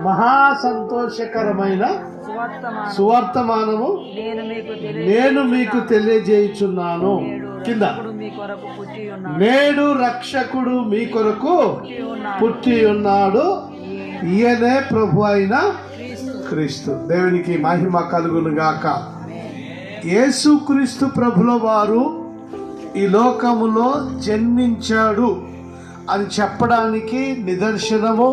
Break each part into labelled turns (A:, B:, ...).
A: మహా సంతోషకరమైన సువర్తమానము నేను మీకు తెలియజేయుచున్నాను. కింద నేడు రక్షకుడు మీ కొరకు పుట్టి ఉన్నాడు, ఈయనే ప్రభు అయిన క్రీస్తు. దేవునికి మహిమ కలుగును గాక. యేసుక్రీస్తు ప్రభుల వారు ఈ లోకములో జన్మించాడు అని చెప్పడానికి నిదర్శనము,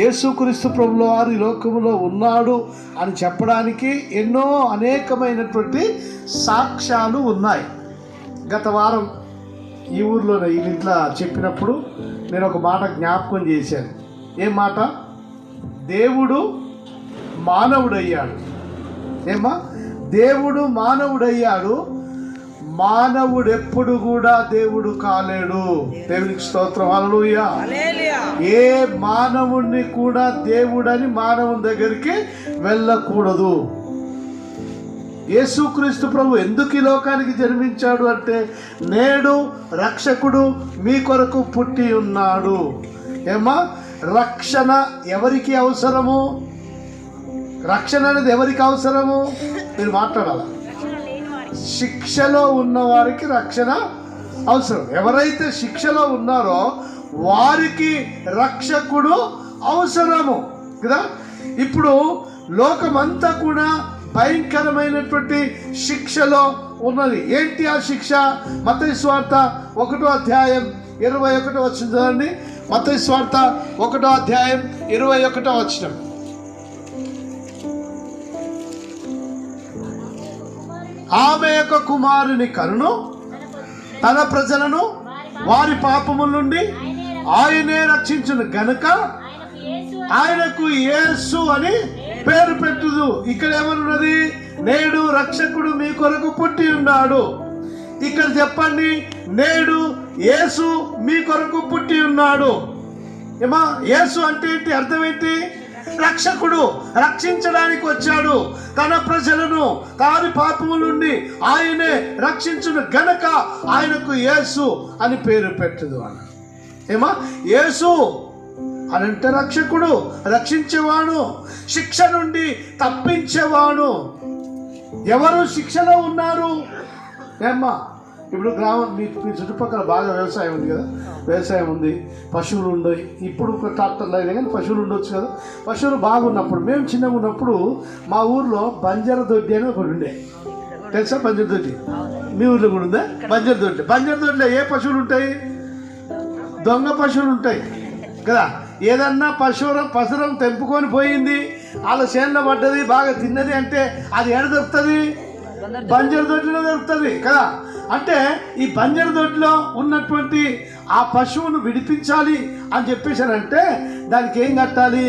A: యేసుక్రీస్తు ప్రభుల వారు ఈ లోకములో ఉన్నాడు అని చెప్పడానికి ఎన్నో అనేకమైనటువంటి సాక్ష్యాలు ఉన్నాయి. గత వారం ఈ ఊర్లోనే ఈ ఇంట్లో చెప్పినప్పుడు నేను ఒక మాట జ్ఞాపకం చేశాను. ఏం మాట? దేవుడు మానవుడయ్యాడు. ఏమా? దేవుడు మానవుడయ్యాడు. మానవుడెప్పుడు కూడా దేవుడు కాలేడు. దేవునికి స్తోత్రం, హల్లెలూయా. ఏ మానవుడిని కూడా దేవుడని మానవుని దగ్గరికి వెళ్ళకూడదు. యేసుక్రీస్తు ప్రభు ఎందుకు ఈ లోకానికి జన్మించాడు అంటే, నేడు రక్షకుడు మీ కొరకు పుట్టి ఉన్నాడు. ఏమా? రక్షణ ఎవరికి అవసరము? రక్షణ అనేది ఎవరికి అవసరము? మీరు మాట్లాడాలి. శిక్షలో ఉన్న వారికి రక్షణ అవసరం. ఎవరైతే శిక్షలో ఉన్నారో వారికి రక్షకుడు అవసరము కదా. ఇప్పుడు లోకమంతా కూడా భయంకరమైనటువంటి శిక్షలో ఉన్నది. ఏంటి ఆ శిక్ష? మత్తయి సువార్త 1వ అధ్యాయం 21 వచనం చూడండి. మత్తయి సువార్త 1వ అధ్యాయం 21వ వచనం. ఆమె యొక్క కుమారుని కరును తన ప్రజలను వారి పాపముల నుండి ఆయనే రక్షించును గనుక ఆయనకు యేసు అని పేరు పెట్టుదు. ఇక్కడ ఏమన్నది? నేడు రక్షకుడు మీ కొరకు పుట్టి ఉన్నాడు. ఇక్కడ చెప్పండి, నేడు యేసు మీ కొరకు పుట్టి ఉన్నాడు. ఏమా? యేసు అంటే ఏంటి? అర్థం ఏంటి? రక్షకుడు, రక్షించడానికి వచ్చాడు. తన ప్రజలను తాని పాపము నుండి ఆయనే రక్షించును గనక ఆయనకు యేసు అని పేరు పెట్టుదు అని. ఏమా? యేసు అని అంటే రక్షకుడు, రక్షించేవాడు, శిక్ష నుండి తప్పించేవాడు. ఎవరు శిక్షలో ఉన్నారు? ఏమ్మా? ఇప్పుడు గ్రామం మీ చుట్టుపక్కల బాగా వ్యవసాయం ఉంది కదా, వ్యవసాయం ఉంది, పశువులు ఉన్నాయి. ఇప్పుడు ట్రాక్టర్లు అయినా కానీ పశువులు ఉండొచ్చు కదా. పశువులు బాగున్నప్పుడు, మేము చిన్నగా ఉన్నప్పుడు మా ఊర్లో బంజర దొడ్డి అని ఒకటి ఉండే. తెలుసా బంజర దొడ్డి? మీ ఊర్లో కూడా ఉందా బంజర దొడ్డి? బంజర దొడ్డిలో ఏ పశువులు ఉంటాయి? దొంగ పశువులు ఉంటాయి కదా. ఏదన్నా పశురం తెంపుకొని పోయింది, వాళ్ళ చేనులో పడ్డది, బాగా తిన్నది అంటే అది ఎడ దొరుకుతుంది? బంజరు దొడ్డిలో దొరుకుతుంది కదా. అంటే ఈ బంజరు దొడ్డిలో ఉన్నటువంటి ఆ పశువును విడిపించాలి అని చెప్పేసానంటే దానికి ఏం కట్టాలి?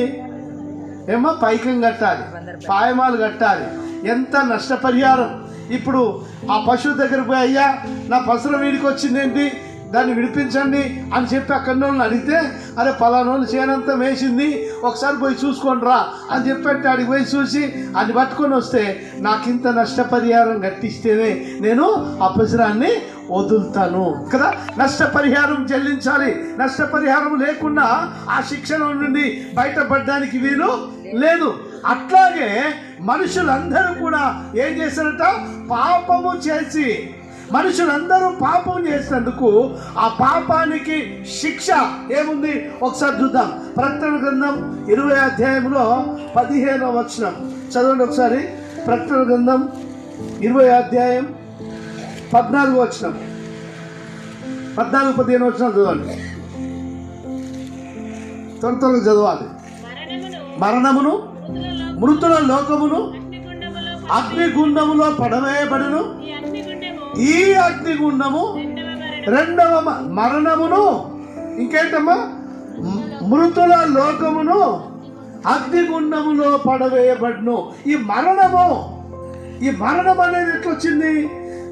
A: ఏమో పైకం కట్టాలి, పాయమాలు కట్టాలి. ఎంత నష్టపరిహారం. ఇప్పుడు ఆ పశువు దగ్గర పోయి, అయ్యా నా పశువుల వీడికి వచ్చిందేంటి, దాన్ని విడిపించండి అని చెప్పి అక్కడి వాళ్ళని అడిగితే, అరే పలానోళ్ళు చేనంతా వేసింది, ఒకసారి పోయి చూసుకొని రా అని చెప్పి అడిగి పోయి చూసి అది పట్టుకొని వస్తే నాకింత నష్టపరిహారం కట్టిస్తేనే నేను ఆ పశురాన్ని వదులుతాను కదా. నష్టపరిహారం చెల్లించాలి. నష్టపరిహారం లేకుండా ఆ శిక్షణ నుండి బయటపడడానికి వీలు లేదు. అట్లాగే మనుషులందరూ కూడా ఏం చేశారట? పాపము చేసి, మనుషులందరూ పాపం చేసినందుకు ఆ పాపానికి శిక్ష ఏముంది ఒకసారి చూద్దాం. ప్రకటన గ్రంథం 20వ అధ్యాయంలో 15వ వచనం చదవండి ఒకసారి. ప్రకటన గ్రంథం 20వ అధ్యాయం 14వ వచనం, 14-15 వచనాలు చదవండి. త్వరగా చదవాలి. మరణమును మృతుల లోకమును అగ్నిగుండములో పడవేయబడును. ఈ అగ్నిగుండము రెండవ మరణమును, ఇంకేంటమ్మా? మృతుల లోకమును అగ్నిగుండములో పడవేయబడును. ఈ మరణం అనేది ఎట్లా వచ్చింది?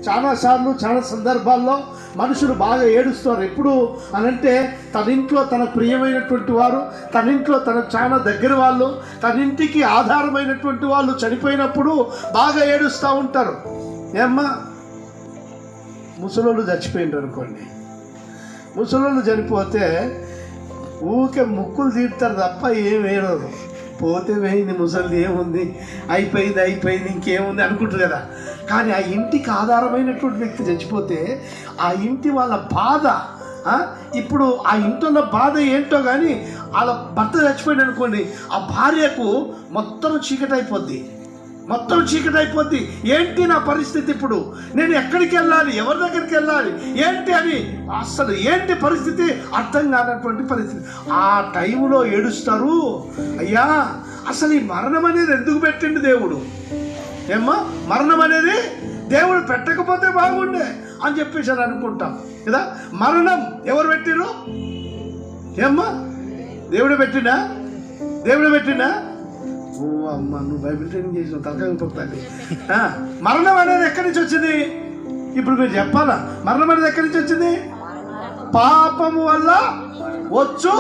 A: చాలాసార్లు చాలా సందర్భాల్లో మనుషులు బాగా ఏడుస్తారు. ఎప్పుడు అనంటే తన ఇంట్లో తన ప్రియమైనటువంటి వారు, తన ఇంట్లో తనకు చాలా దగ్గర వాళ్ళు, తన ఇంటికి ఆధారమైనటువంటి వాళ్ళు చనిపోయినప్పుడు బాగా ఏడుస్తూ ఉంటారు. ఏమ్మా? ముసలోళ్ళు చచ్చిపోయినారు అనుకోండి, ముసలోళ్ళు చనిపోతే ఊరికే ముక్కులు తీరుతారు తప్ప ఏం ఏడరు. పోతే వేయింది ముసలిది, ఏముంది, అయిపోయింది ఇంకేముంది అనుకుంటారు కదా. కానీ ఆ ఇంటికి ఆధారమైనటువంటి వ్యక్తి చచ్చిపోతే ఆ ఇంటి వాళ్ళ బాధ, ఇప్పుడు ఆ ఇంట్లో బాధ ఏంటో కానీ వాళ్ళ భర్త చచ్చిపోయింది అనుకోండి, ఆ భార్యకు మొత్తం చీకటి అయిపోద్ది. ఏంటి నా పరిస్థితి, ఇప్పుడు నేను ఎక్కడికి వెళ్ళాలి, ఎవరి దగ్గరికి వెళ్ళాలి, ఏంటి అని అసలు ఏంటి పరిస్థితి అర్థం కానటువంటి పరిస్థితి. ఆ టైంలో ఏడుస్తారు, అయ్యా అసలు ఈ మరణం అనేది ఎందుకు పెట్టిండు దేవుడు, ఏమ్మా మరణం అనేది దేవుడు పెట్టకపోతే బాగుండే అని చెప్పేసి అని అనుకుంటాం కదా. మరణం ఎవరు పెట్టిరు, ఏమ్మా దేవుడే పెట్టినా. ఓ అమ్మ, నువ్వు బైబిల్ ట్రైనింగ్ చేసిన తలకాయ పోతుంది. మరణం అనేది ఎక్కడి నుంచి వచ్చింది, ఇప్పుడు మీరు చెప్పాలా, మరణం అనేది ఎక్కడి నుంచి వచ్చింది? పాపము వల్ల వచ్చు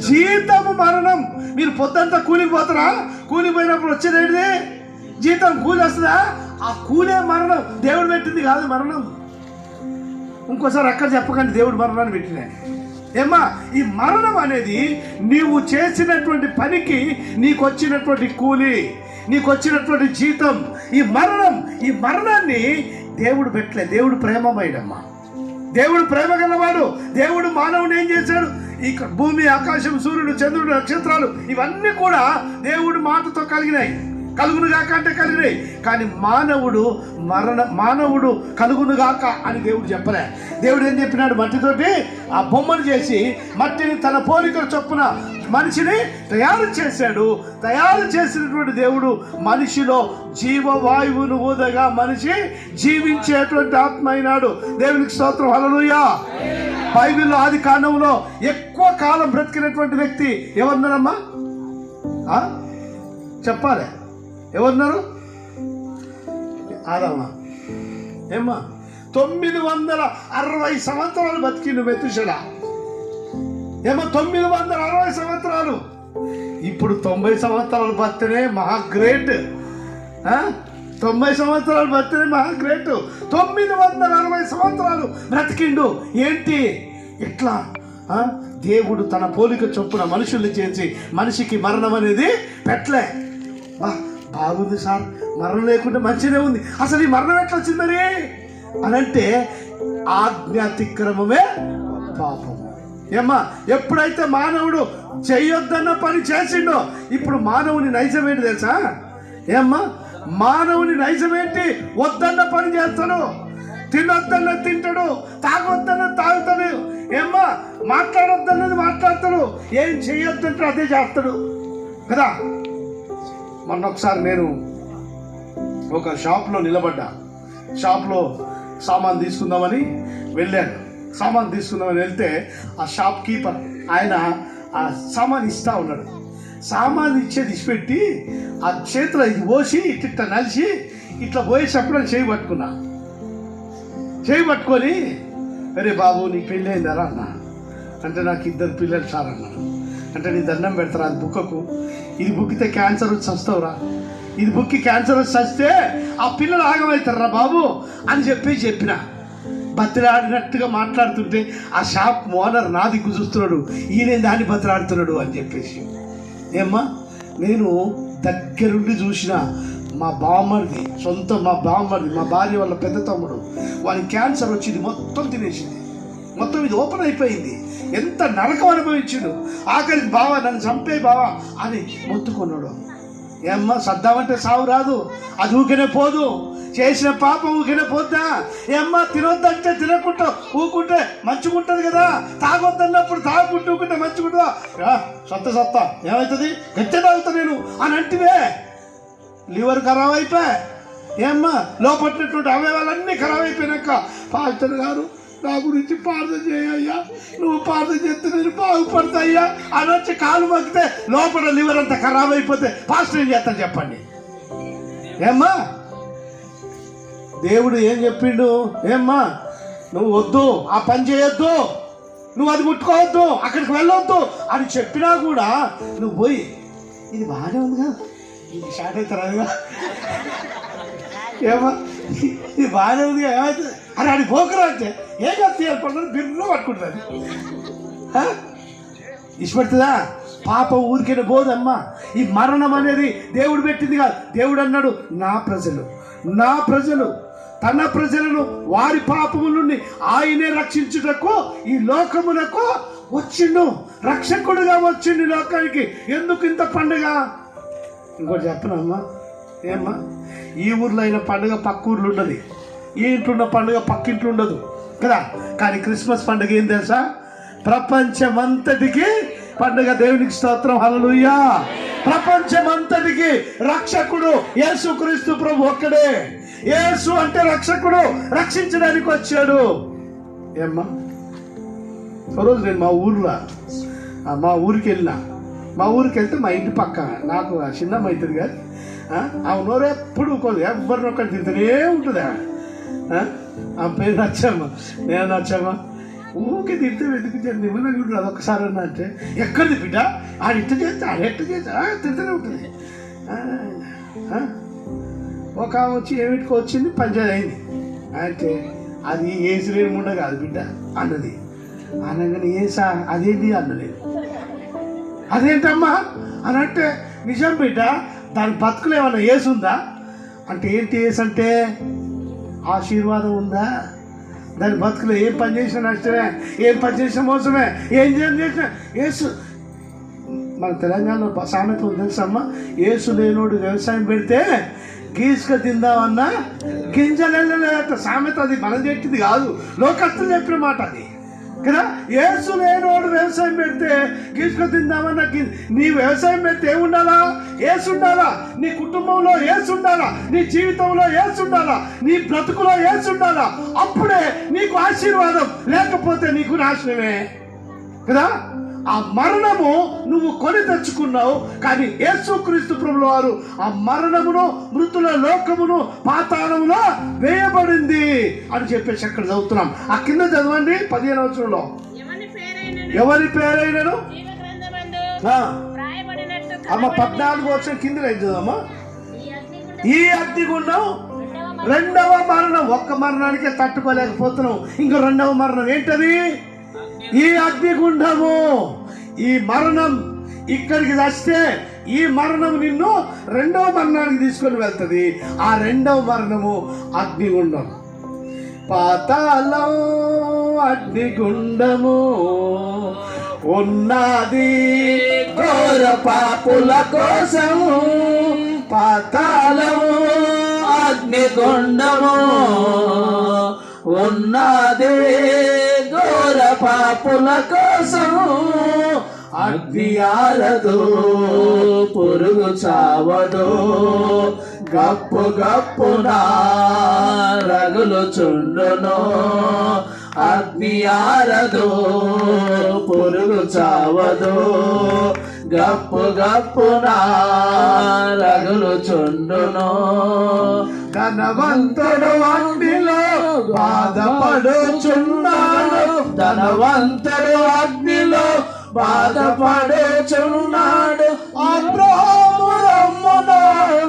A: జీతము మరణం. మీరు పొద్దంతా కూలికి పోతారా, కూలికి పోయినప్పుడు వచ్చేది జీతం, కూలి వస్తుందా? ఆ కూలే మరణం, దేవుడు పెట్టింది కాదు మరణం. ఇంకోసారి అక్కడ చెప్పకండి దేవుడు మరణాన్ని పెట్టినా. ఏమ్మా, ఈ మరణం అనేది నీవు చేసినటువంటి పనికి నీకు వచ్చినటువంటి కూలి, నీకు వచ్చినటువంటి జీతం. ఈ మరణాన్ని దేవుడు పెట్టలే. దేవుడు ప్రేమమయుడమ్మా, దేవుడు ప్రేమ గలవాడు. దేవుడు మానవుని ఏం చేశాడు, ఈ భూమి, ఆకాశం, సూర్యుడు, చంద్రుడు, నక్షత్రాలు ఇవన్నీ కూడా దేవుడు మాటతో కలిగినాయి. కలుగునుగాక అంటే కలిగినాయి. కానీ మానవుడు కలుగునుగాక అని దేవుడు చెప్పలే. దేవుడు ఏం చెప్పినాడు, మట్టితోటి ఆ బొమ్మను చేసి మట్టిని తన పోలికల చొప్పున మనిషిని తయారు చేశాడు. తయారు చేసినటువంటి దేవుడు మనిషిలో జీవవాయువును ఊదగా మనిషి జీవించేటువంటి ఆత్మ అయినాడు. దేవునికి స్తోత్రం, హల్లెలూయా. బైబిల్లో ఆది కాండంలో ఎక్కువ కాలం బ్రతికినటువంటి వ్యక్తి ఎవరున్నారమ్మా, చెప్పాలి, ఎవరున్నారు? ఆదామా. ఏమ్మా, 960 సంవత్సరాలు బతికిండు మెతుషెల. ఏమో 960 సంవత్సరాలు. ఇప్పుడు 90 సంవత్సరాలు బతినే మహా గ్రేట్. 90 సంవత్సరాలు బతినే మహా గ్రేట్. 960 సంవత్సరాలు బ్రతికిండు. ఏంటి ఇట్లా? దేవుడు తన పోలిక చొప్పున మనుషుల్ని చేసి మనిషికి మరణం అనేది పెట్టలే. బాగుంది సార్, మరణం లేకుండా మంచిదే ఉంది. అసలు ఈ మరణం ఎట్లా వచ్చిందని అని అంటే ఆజ్ఞాతిక్రమమే పాపము. ఏమ్మా, ఎప్పుడైతే మానవుడు చేయొద్దన్న పని చేసిండో, ఇప్పుడు మానవుని నైజం ఏంటి తెలుసా? ఏమ్మా, మానవుని నైజం ఏంటి? వద్దన్న పని చేస్తాడు, తినొద్దన్న తింటాడు, తాగొద్దన్న తాగుతాడు, ఏమ్మా మాట్లాడొద్దన్నది మాట్లాడతాడు, ఏం చేయొద్దంటే అదే చేస్తాడు కదా. మొన్న ఒకసారి నేను ఒక షాప్లో నిలబడ్డా. షాప్లో సామాన్ తీసుకుందామని వెళ్ళాను. సామాన్ తీసుకుందామని వెళ్తే ఆ షాప్ కీపర్ ఆయన ఆ సామాన్ ఇస్తా ఉన్నాడు. సామాన్ ఇచ్చేది ఇచ్చిపెట్టి ఆ చేతిలో ఇది పోసి ఇట్లా నలిసి ఇట్లా పోయేటప్పుడు చేయి పట్టుకొని అరే బాబు నీ పెళ్ళి అయిందారా అన్న. అంటే నాకు 2 పిల్లలు సార్ అన్నాడు. అంటే నీ దండం పెడతారా, అది బుక్కకు, ఇది బుక్కితే క్యాన్సర్ వచ్చి చస్తావురా, ఇది బుక్కి క్యాన్సర్ వచ్చి చస్తే ఆ పిల్లలు ఆగమవుతారా బాబు అని చెప్పిన. బతిలాడినట్టుగా మాట్లాడుతుంటే ఆ షాప్ ఓనర్ నా దిక్కు చూస్తున్నాడు, ఈయన దాన్ని బతిలాడుతున్నాడు అని చెప్పేసి. ఏమ్మా, నేను దగ్గరుండి చూసిన మా బామ్మర్ది, మా భార్య వాళ్ళ పెద్ద తమ్ముడు, వానికి క్యాన్సర్ వచ్చింది, మొత్తం తినేసింది, మొత్తం ఇది ఓపెన్ అయిపోయింది. ఎంత నరకం అనుభవించాడు. ఆఖరికి బావా నన్ను చంపే బావా అని మొత్తుకున్నాడు. ఏమ్మా, సద్దామంటే సావు రాదు, అది ఊకనే పోదు, చేసిన పాపం ఊకనే పోద్దా? ఏమ్మా, తినొద్దంటే తినకుండా ఊకుంటే మంచిగుంటుంది కదా, తాగొద్దన్నప్పుడు తాగుకుంటూ ఊకుంటే మంచిగుంటుందా? సత్త ఏమవుతుంది, గట్టి తాగుతా నేను అని అంటివే, లివర్ ఖరాబ్ అయిపోయా. ఏమ్మా, లోపట్టినటువంటి అవయవాలన్నీ ఖరాబ్ అయిపోయినాక పాస్టర్ గారు నా గురించి ప్రార్థన చేయయ్యా, నువ్వు ప్రార్థన చేస్తే నేను బాగుపడతాయ్యా అని వచ్చి కాలు మొక్కితే లోపల లివర్ అంతా ఖరాబ్ అయిపోతే పాస్టర్ ఏం చేస్తాను చెప్పండి? ఏమ్మా, దేవుడు ఏం చెప్పిండు? ఏమ్మా, నువ్వు వద్దు, ఆ పని చేయొద్దు, నువ్వు అది ముట్టుకోవద్దు, అక్కడికి వెళ్ళొద్దు అని చెప్పినా కూడా నువ్వు పోయి ఇది బాగానే ఉంది కదా, ఇది స్టార్ట్ అవుతారా? ఏమా, ఇది బాగానే ఉంది కదా, ఏమవుతుంది అని అది పోకరా అంటే ఏం చేయాలి? బిర్రు పట్టుకుంటుంది, ఇష్టపడుతుందా? పాపం ఊరికైనా పోదమ్మా. ఈ మరణం అనేది దేవుడు పెట్టింది కాదు. దేవుడు అన్నాడు, నా ప్రజలు తన ప్రజలను వారి పాపముల నుండి ఆయనే రక్షించుటకు ఈ లోకమునకు వచ్చిండు. రక్షకుడుగా వచ్చిండు లోకానికి. ఎందుకు ఇంత పండుగ? ఇంకోటి చెప్పనమ్మా, ఏమ్మా, ఈ ఊర్లో అయిన పండుగ పక్క ఊర్లో ఉండదు, ఈ ఇంట్లో ఉన్న పండుగ పక్కింట్లో ఉండదు కదా. కానీ క్రిస్మస్ పండుగ ఏం తెలుసా? ప్రపంచమంతటికి పండుగ. దేవునికి స్తోత్రం, హల్లెలూయా. ప్రపంచమంతటికి రక్షకుడు యేసుక్రీస్తు ప్రభు ఒక్కడే. యేసు అంటే రక్షకుడు, రక్షించడానికి వచ్చాడు. ఏమ్మా, రోజు నేను మా ఊరికి వెళ్ళినా. మా ఊరికి వెళ్తే మా ఇంటి పక్క నాకు చిన్నమ్మ అవుతుంది కదా, అవునోరు ఎప్పుడు ఎవరిని ఒక్కటి తింటూనే ఉంటుంది. ఆ పేరు నచ్చమ్మా, నేను నచ్చమ్మా. ఊకే తింటే వెతుకుతాను నిమ్మని చూడరు. అదొకసారి అన్నా అంటే ఎక్కడిది బిడ్డ, ఆడిట్ట చేస్తే ఆడెట్ట చేస్తే తింటూనే ఉంటుంది. ఒక ఆమె వచ్చి ఏమిటికి వచ్చింది, పంచాయతీ అయింది అంటే అది ఏసులేని ఉండ కాదు బిడ్డ అన్నది. అనగానే ఏసా అదేంటి అన్నలేదు. అదేంటమ్మా అని అంటే, నిజం బిడ్డ, దాని బతుకులు ఏమన్నా ఏసుందా అంటే, ఏంటి ఏసు అంటే ఆశీర్వాదం ఉందా? దాని బతుకులు ఏం పని చేసినా నష్టమే, ఏం పని చేసినా మోసమే, ఏం చేసినా ఏసు. మన తెలంగాణలో సామెత ఉంది తెలుసమ్మా, ఏసు లేనోడు వ్యవసాయం పెడితే గీసుక తిందామన్నా గింజలు వెళ్ళలేదట. సామెత అది మనం చెప్పింది కాదు, లోకస్తులు చెప్పిన మాట అది కదా. ఏసు లేనోడు వ్యవసాయం పెడితే గీసుక తిందామన్నా నీ వ్యవసాయం పెడితే ఏముండాలా? ఏసు ఉండాలా. నీ కుటుంబంలో ఏసు ఉండాలా, నీ జీవితంలో ఏసు ఉండాలా, నీ బ్రతుకులో ఏసు ఉండాలా. అప్పుడే నీకు ఆశీర్వాదం, లేకపోతే నీకు నాశనమే కదా. ఆ మరణము నువ్వు కొని తెచ్చుకున్నావు, కానీ యేసుక్రీస్తు ప్రభుల వారు ఆ మరణమును, మృతుల లోకమును పాతాళములో వేయబడింది అని చెప్పేసి అక్కడ చదువుతున్నాం. ఆ కింద చదవండి 15వ వచనంలో, ఎవరి పేరైనను అమ్మ 14వ వచనం కింద చదవమ్మా. ఈ అగ్నిగుండం రెండవ మరణం. ఒక్క మరణానికే తట్టుకోలేకపోతున్నాం, ఇంకో రెండవ మరణం ఏంటది? ఈ అగ్నిగుండము. ఈ మరణం ఇక్కడికి వస్తే ఈ మరణం నిన్ను రెండవ మరణానికి తీసుకొని వెళ్తుంది. ఆ రెండవ మరణము అగ్నిగుండం. పాతాళం అగ్నిగుండము ఉన్నది ఘోర పాపుల కోసము. పాతాళం అగ్నిగుండము ఉన్నదే ఘోర పాపుల కోసం. అగ్ని ఆరదు, పురుగు చావదు, గప్పు గప్పున రగులు చుండును. అగ్ని ఆరదు, పురుగు చావదు, గప్పు గప్పున రగులు చుండును. ధనవంతుడు అగ్నిలో బాధపడుచున్నాడు, ధనవంతుడు అగ్నిలో బాధపడుచున్నాడు. అబ్రాహాము రమ్మును